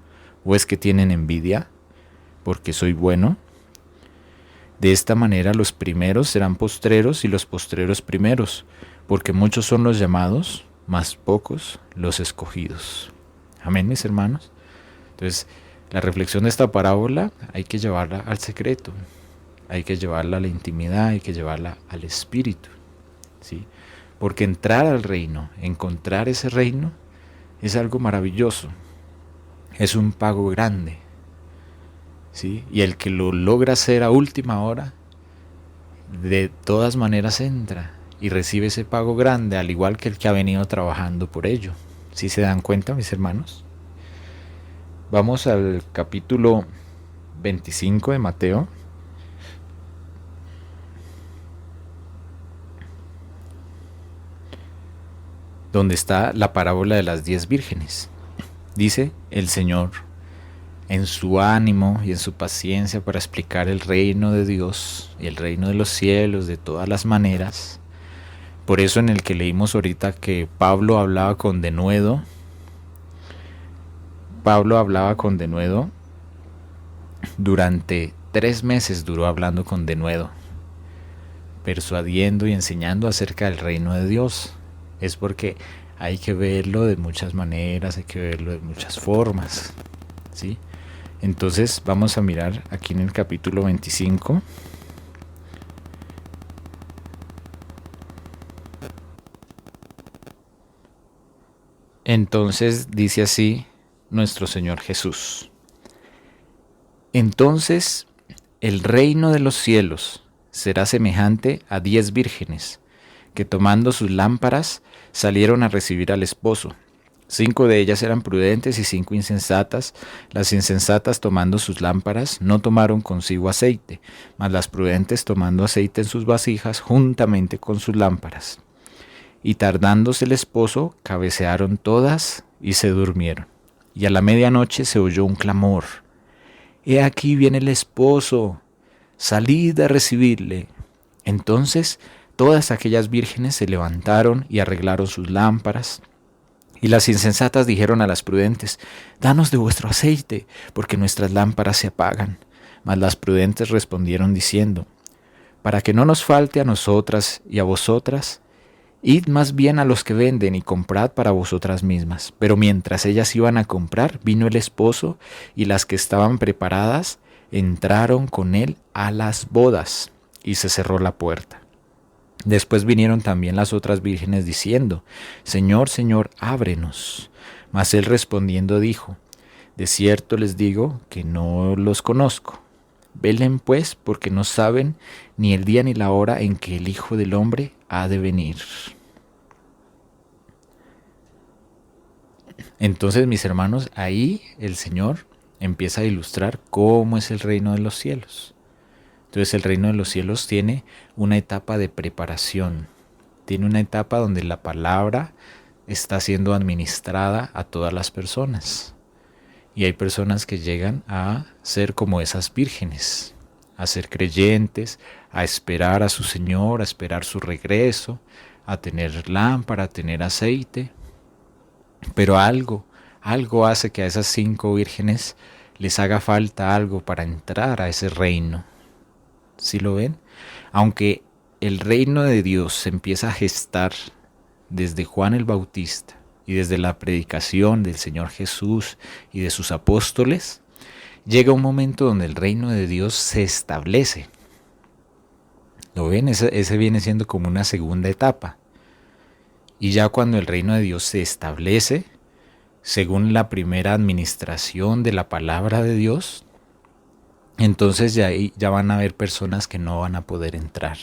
¿O es que tienen envidia porque soy bueno? De esta manera los primeros serán postreros y los postreros primeros, porque muchos son los llamados, mas pocos los escogidos. Amén, mis hermanos. Entonces, la reflexión de esta parábola hay que llevarla al secreto, hay que llevarla a la intimidad, hay que llevarla al espíritu, ¿sí? Porque entrar al reino, encontrar ese reino, es algo maravilloso. Es un pago grande, ¿sí? Y el que lo logra hacer a última hora, de todas maneras entra y recibe ese pago grande, al igual que el que ha venido trabajando por ello. ¿Sí se dan cuenta, mis hermanos? Vamos al capítulo 25 de Mateo. Donde está la parábola de las 10 vírgenes. Dice el Señor, en su ánimo y en su paciencia para explicar el reino de Dios y el reino de los cielos de todas las maneras. Por eso en el que leímos ahorita que Pablo hablaba con denuedo. Durante 3 meses duró hablando con denuedo, persuadiendo y enseñando acerca del reino de Dios. Es porque hay que verlo de muchas maneras, hay que verlo de muchas formas, ¿sí? Entonces vamos a mirar aquí en el capítulo 25. Entonces dice así nuestro Señor Jesús: entonces el reino de los cielos será semejante a 10 vírgenes, que tomando sus lámparas salieron a recibir al esposo. 5 de ellas eran prudentes y 5 insensatas. Las insensatas, tomando sus lámparas, no tomaron consigo aceite, mas las prudentes, tomando aceite en sus vasijas, juntamente con sus lámparas. Y tardándose el esposo, cabecearon todas y se durmieron. Y a la medianoche se oyó un clamor: «He aquí viene el esposo, salid a recibirle». Entonces todas aquellas vírgenes se levantaron y arreglaron sus lámparas. Y las insensatas dijeron a las prudentes: «Danos de vuestro aceite, porque nuestras lámparas se apagan». Mas las prudentes respondieron diciendo: «Para que no nos falte a nosotras y a vosotras, id más bien a los que venden y comprad para vosotras mismas». Pero mientras ellas iban a comprar, vino el esposo, y las que estaban preparadas entraron con él a las bodas, y se cerró la puerta. Después vinieron también las otras vírgenes diciendo: «Señor, Señor, ábrenos». Mas él respondiendo dijo: «De cierto les digo que no los conozco. Velen pues, porque no saben ni el día ni la hora en que el Hijo del Hombre ha de venir». Entonces, mis hermanos, ahí el Señor empieza a ilustrar cómo es el reino de los cielos. Entonces el reino de los cielos tiene una etapa de preparación, tiene una etapa donde la palabra está siendo administrada a todas las personas. Y hay personas que llegan a ser como esas vírgenes, a ser creyentes, a esperar a su Señor, a esperar su regreso, a tener lámpara, a tener aceite. Pero algo hace que a esas 5 vírgenes les haga falta algo para entrar a ese reino. ¿Sí lo ven? Aunque el reino de Dios se empieza a gestar desde Juan el Bautista y desde la predicación del Señor Jesús y de sus apóstoles, llega un momento donde el reino de Dios se establece. ¿Lo ven? Ese viene siendo como una segunda etapa. Y ya cuando el reino de Dios se establece, según la primera administración de la palabra de Dios, entonces ya van a haber personas que no van a poder entrar.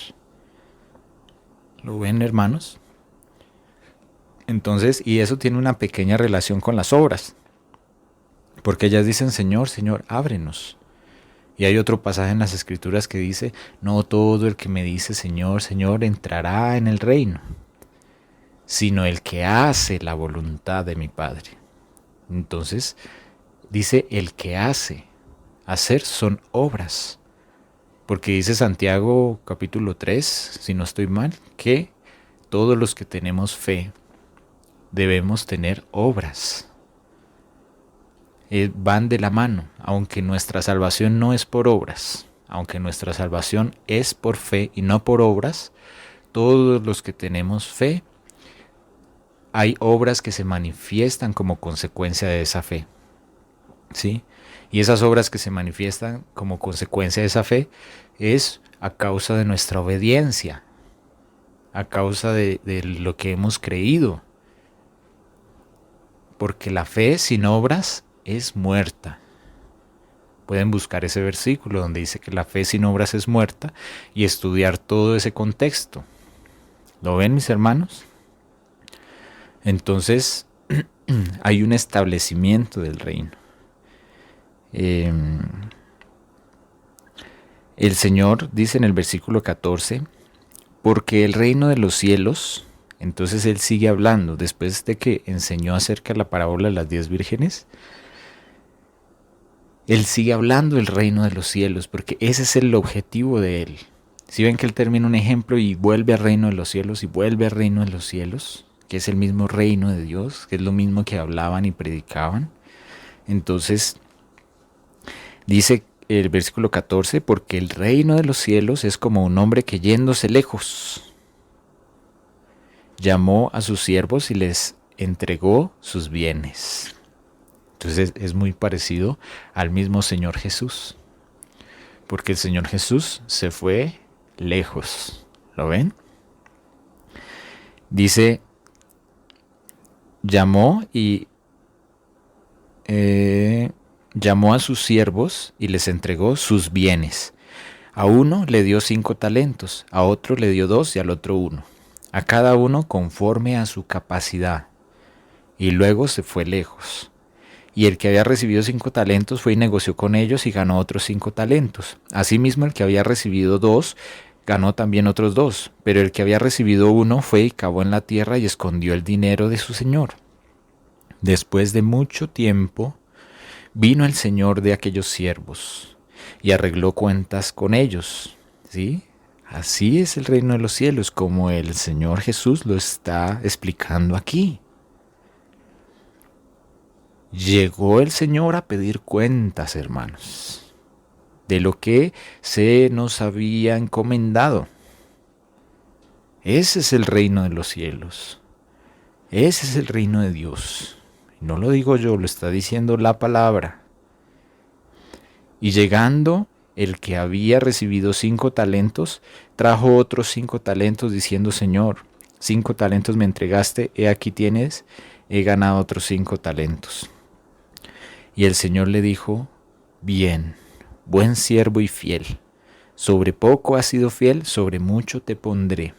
¿Lo ven, hermanos? Entonces, y eso tiene una pequeña relación con las obras, porque ellas dicen: «Señor, Señor, ábrenos». Y hay otro pasaje en las Escrituras que dice: «No todo el que me dice Señor, Señor entrará en el reino, sino el que hace la voluntad de mi Padre». Entonces, dice el que hace. Hacer son obras. Porque dice Santiago capítulo 3, si no estoy mal, que todos los que tenemos fe debemos tener obras. Van de la mano, aunque nuestra salvación no es por obras, aunque nuestra salvación es por fe y no por obras, todos los que tenemos fe, hay obras que se manifiestan como consecuencia de esa fe. ¿Sí? Y esas obras que se manifiestan como consecuencia de esa fe es a causa de nuestra obediencia, a causa de lo que hemos creído. Porque la fe sin obras es muerta. Pueden buscar ese versículo donde dice que la fe sin obras es muerta y estudiar todo ese contexto. ¿Lo ven, mis hermanos? Entonces, hay un establecimiento del reino. El Señor dice en el versículo 14: «Porque el reino de los cielos». Entonces Él sigue hablando, después de que enseñó acerca de la parábola de las 10 vírgenes, Él sigue hablando del reino de los cielos, porque ese es el objetivo de Él. Si ven que Él termina un ejemplo y vuelve al reino de los cielos y vuelve al reino de los cielos, que es el mismo reino de Dios, que es lo mismo que hablaban y predicaban. Entonces dice el versículo 14: «Porque el reino de los cielos es como un hombre que yéndose lejos, llamó a sus siervos y les entregó sus bienes». Entonces es muy parecido al mismo Señor Jesús, porque el Señor Jesús se fue lejos. ¿Lo ven? Dice, llamó a sus siervos y les entregó sus bienes. A uno le dio 5 talentos, a otro le dio 2 y al otro 1, a cada uno conforme a su capacidad. y luego se fue lejos. Y el que había recibido 5 talentos fue y negoció con ellos y ganó otros 5 talentos. Asimismo, el que había recibido 2 ganó también otros 2. Pero el que había recibido 1 fue y cavó en la tierra y escondió el dinero de su señor. Después de mucho tiempo, vino el señor de aquellos siervos y arregló cuentas con ellos. ¿Sí? Así es el reino de los cielos, como el Señor Jesús lo está explicando aquí. Llegó el Señor a pedir cuentas, hermanos, de lo que se nos había encomendado. Ese es el reino de los cielos. Ese es el reino de Dios. No lo digo yo, lo está diciendo la palabra. Y llegando el que había recibido 5 talentos, trajo otros 5 talentos, diciendo: Señor, 5 talentos me entregaste, he aquí tienes, he ganado otros 5 talentos. Y el Señor le dijo: bien, buen siervo y fiel, sobre poco has sido fiel, sobre mucho te pondré.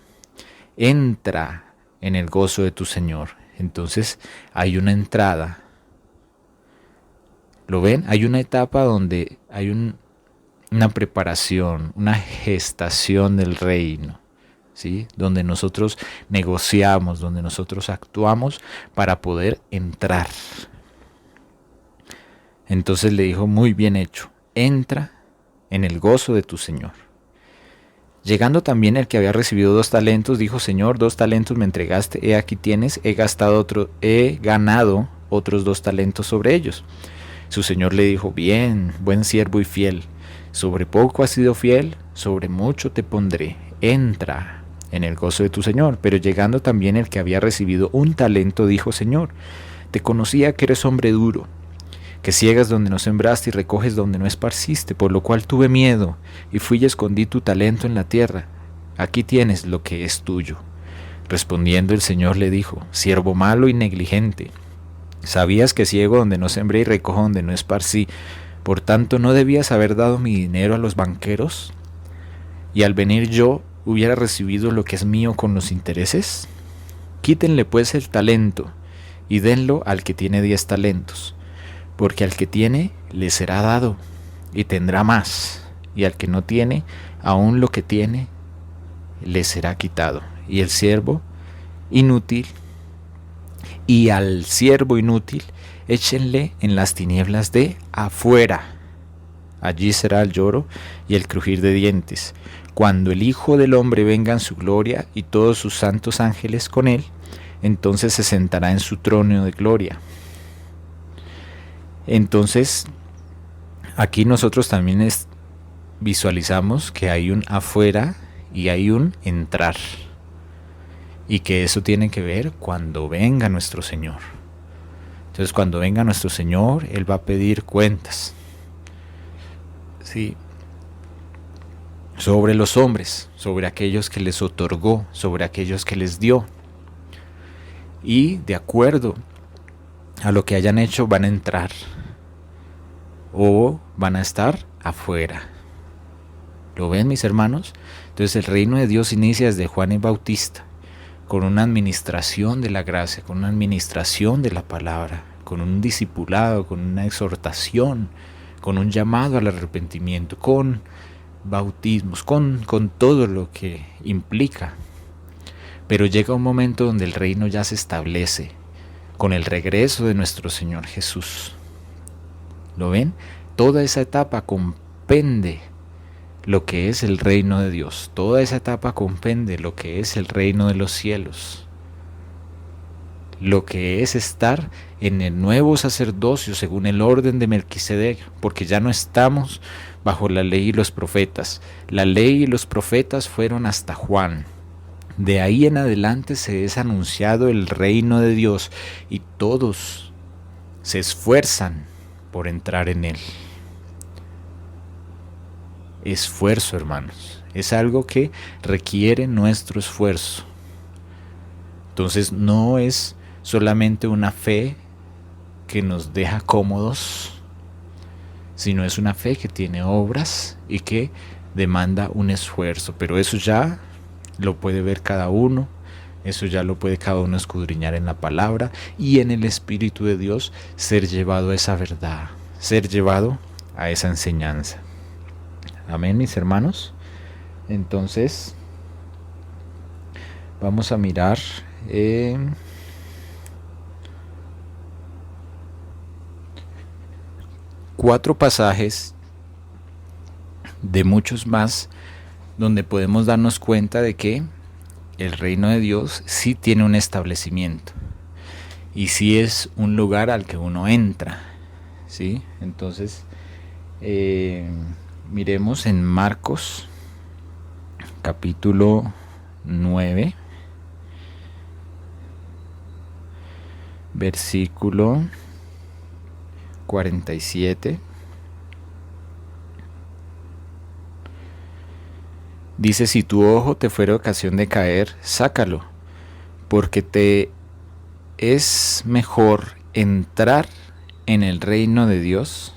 Entra en el gozo de tu Señor. Entonces hay una entrada. ¿Lo ven? Hay una etapa donde hay una preparación, una gestación del reino, ¿sí? Donde nosotros negociamos, donde nosotros actuamos para poder entrar. Entonces le dijo: muy bien hecho, entra en el gozo de tu Señor. Llegando también el que había recibido 2 talentos, dijo: Señor, 2 talentos me entregaste, he aquí tienes, he ganado otros 2 talentos sobre ellos. Su señor le dijo: bien, buen siervo y fiel, sobre poco has sido fiel, sobre mucho te pondré, entra en el gozo de tu Señor. Pero llegando también el que había recibido 1 talento, dijo: Señor, te conocía que eres hombre duro, que ciegas donde no sembraste y recoges donde no esparciste, por lo cual tuve miedo, y fui y escondí tu talento en la tierra. Aquí tienes lo que es tuyo. Respondiendo el Señor le dijo: siervo malo y negligente, sabías que ciego donde no sembré y recojo donde no esparcí, por tanto no debías haber dado mi dinero a los banqueros, y al venir yo hubiera recibido lo que es mío con los intereses. Quítenle pues el talento y denlo al que tiene 10 talentos, porque al que tiene le será dado y tendrá más, y al que no tiene, aún lo que tiene le será quitado. Y al siervo inútil échenle en las tinieblas de afuera. Allí será el lloro y el crujir de dientes, cuando el Hijo del Hombre venga en su gloria y todos sus santos ángeles con él. Entonces se sentará en su trono de gloria. Entonces, aquí nosotros también visualizamos que hay un afuera y hay un entrar. Y que eso tiene que ver cuando venga nuestro Señor. Entonces, cuando venga nuestro Señor, Él va a pedir cuentas. Sí. Sobre los hombres, sobre aquellos que les otorgó, sobre aquellos que les dio. Y de acuerdo a lo que hayan hecho, van a entrar o van a estar afuera. ¿Lo ven, mis hermanos? Entonces el reino de Dios inicia desde Juan el Bautista, con una administración de la gracia, con una administración de la palabra, con un discipulado, con una exhortación, con un llamado al arrepentimiento, con bautismos, con todo lo que implica. Pero llega un momento donde el reino ya se establece con el regreso de nuestro Señor Jesús. ¿Lo ven? Toda esa etapa comprende lo que es el reino de Dios. Toda esa etapa comprende lo que es el reino de los cielos. Lo que es estar en el nuevo sacerdocio según el orden de Melquisedec, porque ya no estamos bajo la ley y los profetas. La ley y los profetas fueron hasta Juan. De ahí en adelante se es anunciado el reino de Dios y todos se esfuerzan por entrar en él. Esfuerzo, hermanos, es algo que requiere nuestro esfuerzo. Entonces no es solamente una fe que nos deja cómodos, sino es una fe que tiene obras y que demanda un esfuerzo. Pero eso ya lo puede ver cada uno Eso ya lo puede cada uno escudriñar en la palabra y en el Espíritu de Dios ser llevado a esa verdad, ser llevado a esa enseñanza. Amén, mis hermanos. Entonces, vamos a mirar 4 pasajes de muchos más donde podemos darnos cuenta de que el reino de Dios sí tiene un establecimiento y sí es un lugar al que uno entra, ¿sí? Entonces, miremos en Marcos capítulo 9, versículo 47. Dice: si tu ojo te fuera ocasión de caer, sácalo, porque te es mejor entrar en el reino de Dios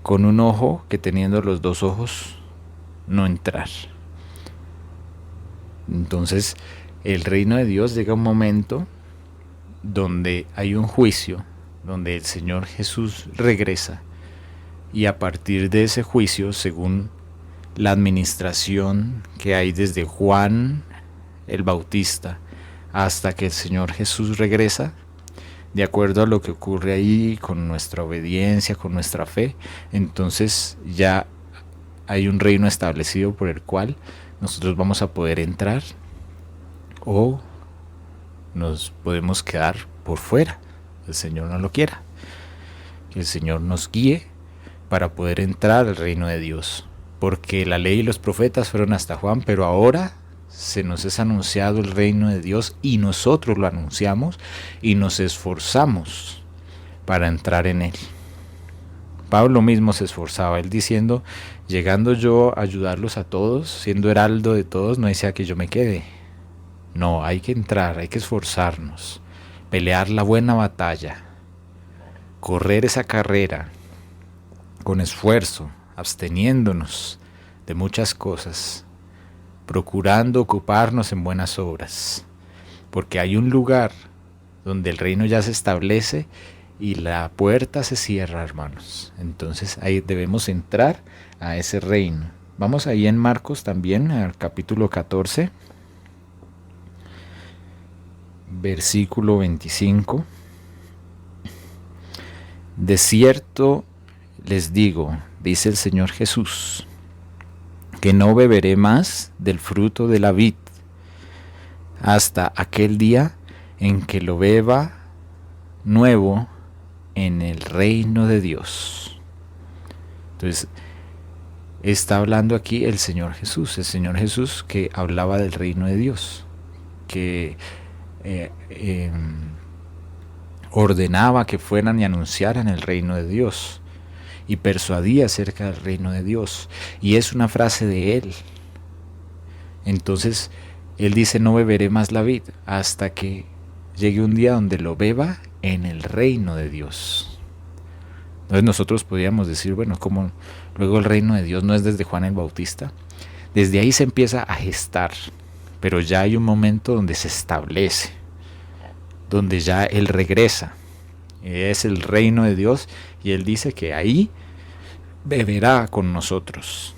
con un ojo que teniendo los 2 ojos no entrar. Entonces, el reino de Dios llega un momento donde hay un juicio, donde el Señor Jesús regresa, y a partir de ese juicio, según la administración que hay desde Juan el Bautista hasta que el Señor Jesús regresa, de acuerdo a lo que ocurre ahí con nuestra obediencia, con nuestra fe, entonces ya hay un reino establecido por el cual nosotros vamos a poder entrar o nos podemos quedar por fuera. El Señor no lo quiera. Que el Señor nos guíe para poder entrar al reino de Dios. Porque la ley y los profetas fueron hasta Juan, pero ahora se nos es anunciado el reino de Dios y nosotros lo anunciamos y nos esforzamos para entrar en él. Pablo mismo se esforzaba, él diciendo: llegando yo a ayudarlos a todos, siendo heraldo de todos, no desea que yo me quede. No, hay que entrar, hay que esforzarnos, pelear la buena batalla, correr esa carrera con esfuerzo, absteniéndonos de muchas cosas, procurando ocuparnos en buenas obras, porque hay un lugar donde el reino ya se establece y la puerta se cierra, hermanos. Entonces ahí debemos entrar a ese reino. Vamos ahí en Marcos también, al capítulo 14, versículo 25. De cierto les digo, dice el Señor Jesús, que no beberé más del fruto de la vid hasta aquel día en que lo beba nuevo en el reino de Dios. Entonces, está hablando aquí el Señor Jesús que hablaba del reino de Dios, que ordenaba que fueran y anunciaran el reino de Dios y persuadía acerca del reino de Dios, y es una frase de él. Entonces él dice: no beberé más la vid hasta que llegue un día donde lo beba en el reino de Dios. Entonces nosotros podríamos decir, bueno, ¿cómo luego el reino de Dios no es desde Juan el Bautista? Desde ahí se empieza a gestar, pero ya hay un momento donde se establece, donde ya él regresa. Es el reino de Dios y él dice que ahí beberá con nosotros.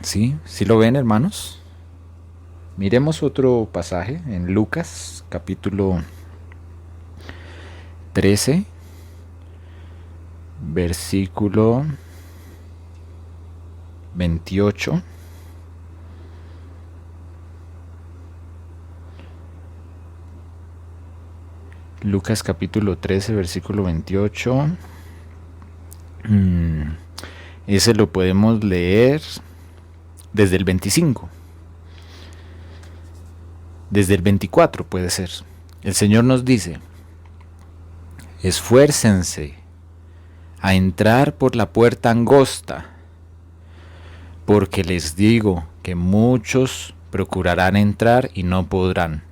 ¿Sí? ¿Sí lo ven, hermanos? Miremos otro pasaje en Lucas capítulo 13, versículo 28. Lucas capítulo 13, versículo 28. Ese lo podemos leer desde el 25. Desde el 24 puede ser. El Señor nos dice: esfuércense a entrar por la puerta angosta, porque les digo que muchos procurarán entrar y no podrán.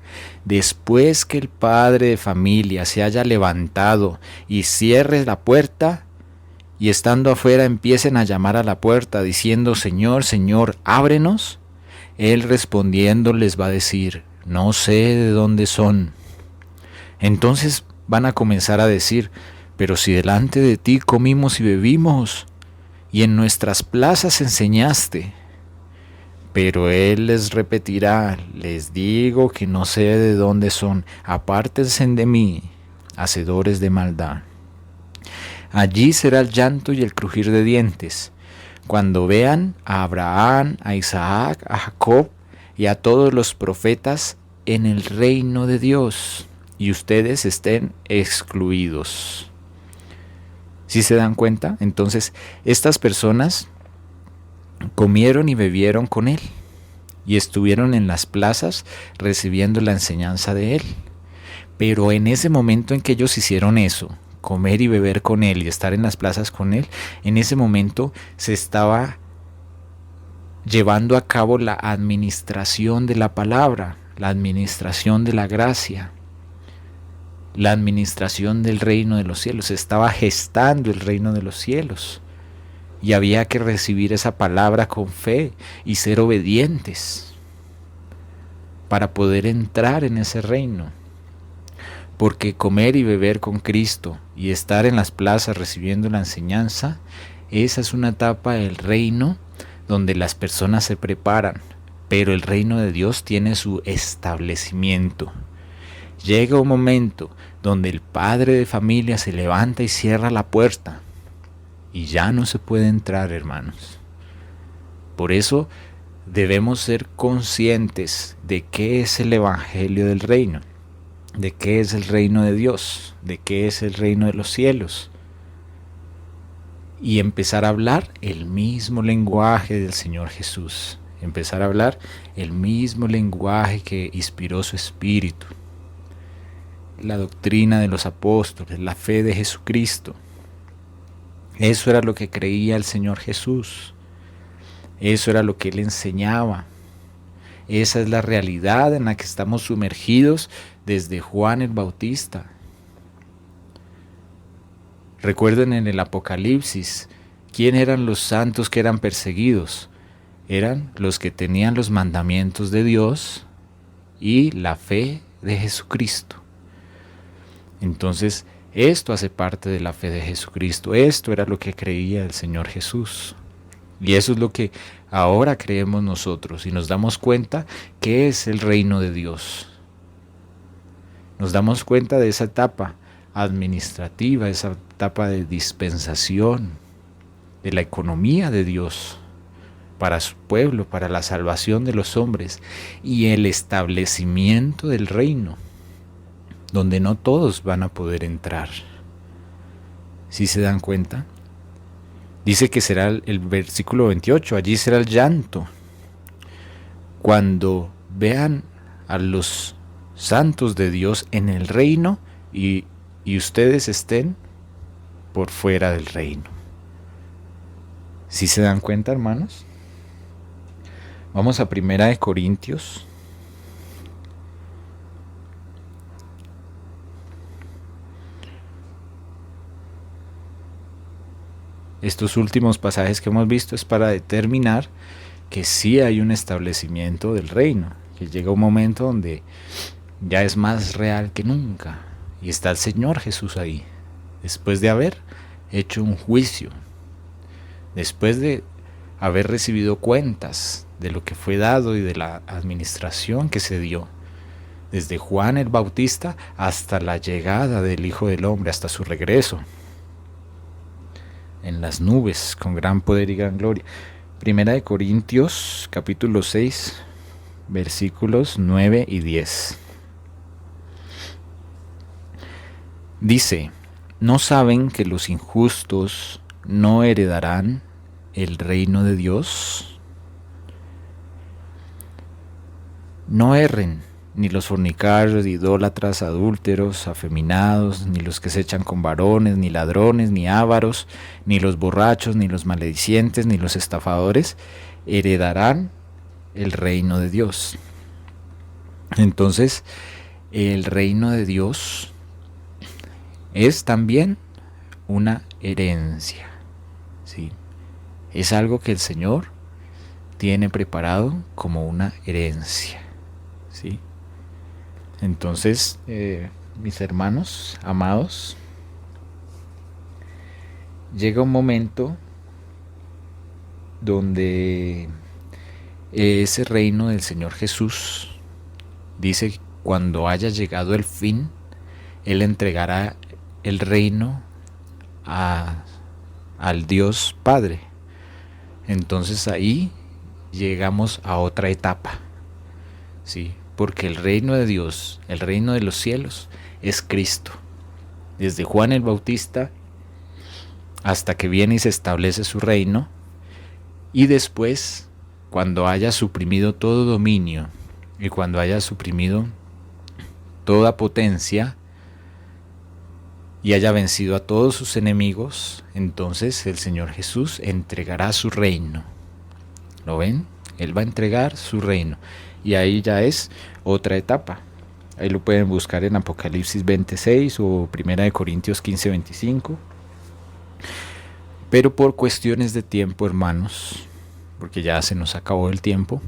Después que el padre de familia se haya levantado y cierre la puerta, y estando afuera empiecen a llamar a la puerta diciendo: Señor, Señor, ábrenos, Él respondiendo les va a decir: no sé de dónde son. Entonces van a comenzar a decir: pero si delante de ti comimos y bebimos, y en nuestras plazas enseñaste. Pero él les repetirá: les digo que no sé de dónde son, apártense de mí, hacedores de maldad. Allí será el llanto y el crujir de dientes, cuando vean a Abraham, a Isaac, a Jacob y a todos los profetas en el reino de Dios, y ustedes estén excluidos. ¿Sí se dan cuenta? Entonces, estas personas comieron y bebieron con él, y estuvieron en las plazas recibiendo la enseñanza de él. Pero en ese momento en que ellos hicieron eso, comer y beber con él y estar en las plazas con él, en ese momento se estaba llevando a cabo la administración de la palabra, la administración de la gracia, la administración del reino de los cielos. Se estaba gestando el reino de los cielos y había que recibir esa palabra con fe y ser obedientes para poder entrar en ese reino. Porque comer y beber con Cristo y estar en las plazas recibiendo la enseñanza, esa es una etapa del reino donde las personas se preparan, pero el reino de Dios tiene su establecimiento. Llega un momento donde el padre de familia se levanta y cierra la puerta y ya no se puede entrar, hermanos. Por eso debemos ser conscientes de qué es el evangelio del reino, de qué es el reino de Dios, de qué es el reino de los cielos, y empezar a hablar el mismo lenguaje del Señor Jesús, empezar a hablar el mismo lenguaje que inspiró su Espíritu, la doctrina de los apóstoles, la fe de Jesucristo. Eso era lo que creía el Señor Jesús, eso era lo que Él enseñaba. Esa es la realidad en la que estamos sumergidos desde Juan el Bautista. Recuerden en el Apocalipsis, ¿quién eran los santos que eran perseguidos? Eran los que tenían los mandamientos de Dios y la fe de Jesucristo. Entonces, esto hace parte de la fe de Jesucristo. Esto era lo que creía el Señor Jesús. Y eso es lo que ahora creemos nosotros y nos damos cuenta que es el reino de Dios. Nos damos cuenta de esa etapa administrativa, esa etapa de dispensación, de la economía de Dios para su pueblo, para la salvación de los hombres y el establecimiento del reino, donde no todos van a poder entrar. ¿Sí se dan cuenta? Dice que será el versículo 28, allí será el llanto, cuando vean a los santos de Dios en el reino y ustedes estén por fuera del reino. ¿Sí se dan cuenta, hermanos? Vamos a 1 Corintios. Estos últimos pasajes que hemos visto es para determinar que sí hay un establecimiento del reino, que llega un momento donde ya es más real que nunca y está el Señor Jesús ahí, después de haber hecho un juicio, después de haber recibido cuentas de lo que fue dado y de la administración que se dio, desde Juan el Bautista hasta la llegada del Hijo del Hombre, hasta su regreso en las nubes con gran poder y gran gloria. 1 Corintios capítulo 6 versículos 9 y 10. Dice: ¿no saben que los injustos no heredarán el reino de Dios? No erren ni los fornicarios, idólatras, adúlteros, afeminados, ni los que se echan con varones, ni ladrones, ni ávaros, ni los borrachos, ni los maledicientes, ni los estafadores, heredarán el reino de Dios. Entonces, el reino de Dios es también una herencia, ¿sí? Es algo que el Señor tiene preparado como una herencia, ¿sí? Entonces, mis hermanos amados, llega un momento donde ese reino del Señor Jesús dice: cuando haya llegado el fin, Él entregará el reino al Dios Padre. Entonces ahí llegamos a otra etapa, ¿sí? Porque el reino de Dios, el reino de los cielos, es Cristo. Desde Juan el Bautista hasta que viene y se establece su reino, y después, cuando haya suprimido todo dominio y cuando haya suprimido toda potencia y haya vencido a todos sus enemigos, entonces el Señor Jesús entregará su reino. ¿Lo ven? Él va a entregar su reino. Y ahí ya es otra etapa. Ahí lo pueden buscar en Apocalipsis 26 o 1 Corintios 15, 25. Pero por cuestiones de tiempo, hermanos, porque ya se nos acabó el tiempo,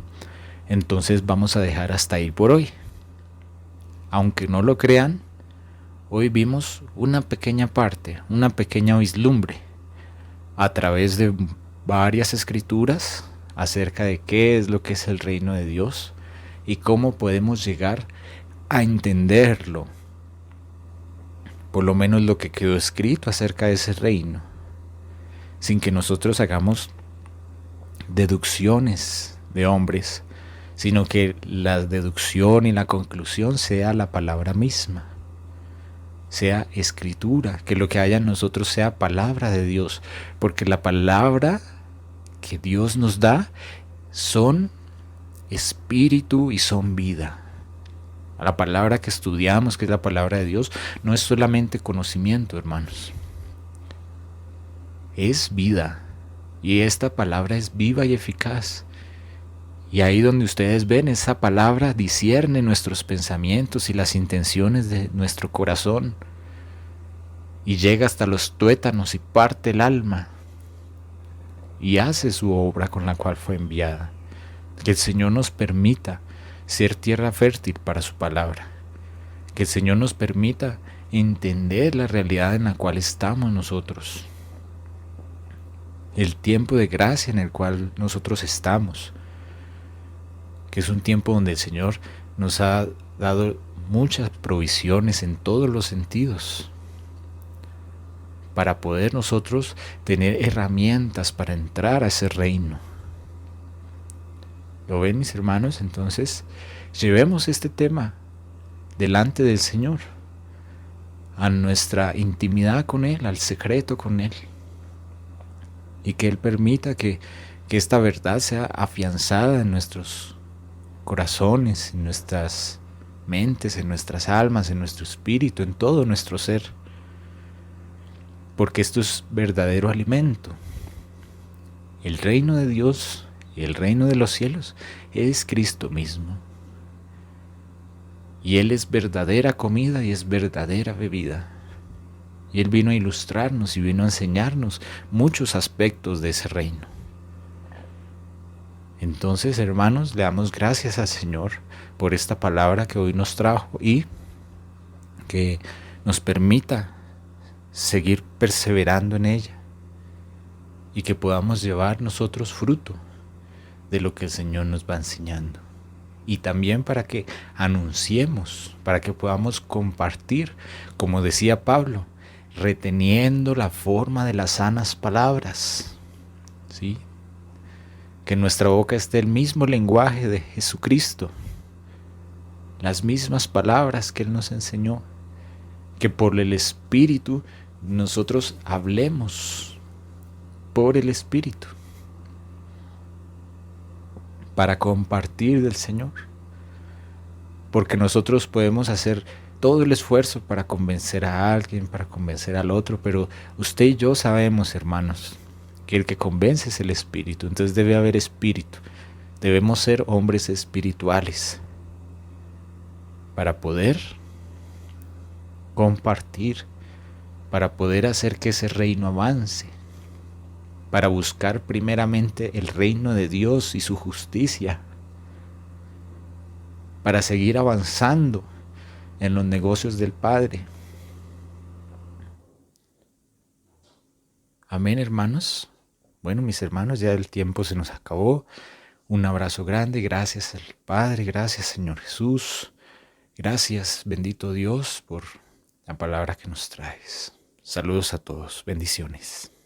entonces vamos a dejar hasta ahí por hoy. Aunque no lo crean, hoy vimos una pequeña parte, una pequeña vislumbre, a través de varias escrituras acerca de qué es lo que es el reino de Dios y cómo podemos llegar a entenderlo, por lo menos lo que quedó escrito acerca de ese reino, sin que nosotros hagamos deducciones de hombres, sino que la deducción y la conclusión sea la palabra misma, sea escritura, que lo que haya en nosotros sea palabra de Dios, porque la palabra que Dios nos da son espíritu y son vida. La palabra que estudiamos, que es la palabra de Dios, no es solamente conocimiento, hermanos, es vida. Y esta palabra es viva y eficaz. Y ahí donde ustedes ven, esa palabra discierne nuestros pensamientos y las intenciones de nuestro corazón. Y llega hasta los tuétanos y parte el alma. Y hace su obra con la cual fue enviada. Que el Señor nos permita ser tierra fértil para su palabra. Que el Señor nos permita entender la realidad en la cual estamos nosotros. El tiempo de gracia en el cual nosotros estamos, que es un tiempo donde el Señor nos ha dado muchas provisiones en todos los sentidos, para poder nosotros tener herramientas para entrar a ese reino. ¿Lo ven, mis hermanos? Entonces, llevemos este tema delante del Señor, a nuestra intimidad con Él, al secreto con Él. Y que Él permita que esta verdad sea afianzada en nuestros corazones, en nuestras mentes, en nuestras almas, en nuestro espíritu, en todo nuestro ser. Porque esto es verdadero alimento. El reino de Dios y el reino de los cielos es Cristo mismo. Y Él es verdadera comida y es verdadera bebida. Y Él vino a ilustrarnos y vino a enseñarnos muchos aspectos de ese reino. Entonces, hermanos, le damos gracias al Señor por esta palabra que hoy nos trajo y que nos permita seguir perseverando en ella y que podamos llevar nosotros fruto de lo que el Señor nos va enseñando. Y también para que anunciemos, para que podamos compartir, como decía Pablo, reteniendo la forma de las sanas palabras, ¿sí? Que en nuestra boca esté el mismo lenguaje de Jesucristo, las mismas palabras que Él nos enseñó, que por el Espíritu nosotros hablemos por el Espíritu, para compartir del Señor, porque nosotros podemos hacer todo el esfuerzo para convencer a alguien, para convencer al otro, pero usted y yo sabemos, hermanos, que el que convence es el Espíritu. Entonces debe haber espíritu. Debemos ser hombres espirituales para poder compartir, para poder hacer que ese reino avance. para buscar primeramente el reino de Dios y su justicia, para seguir avanzando en los negocios del Padre. Amén, hermanos. Bueno, mis hermanos, ya el tiempo se nos acabó. Un abrazo grande, gracias al Padre, gracias Señor Jesús, gracias bendito Dios por la palabra que nos traes. Saludos a todos, bendiciones.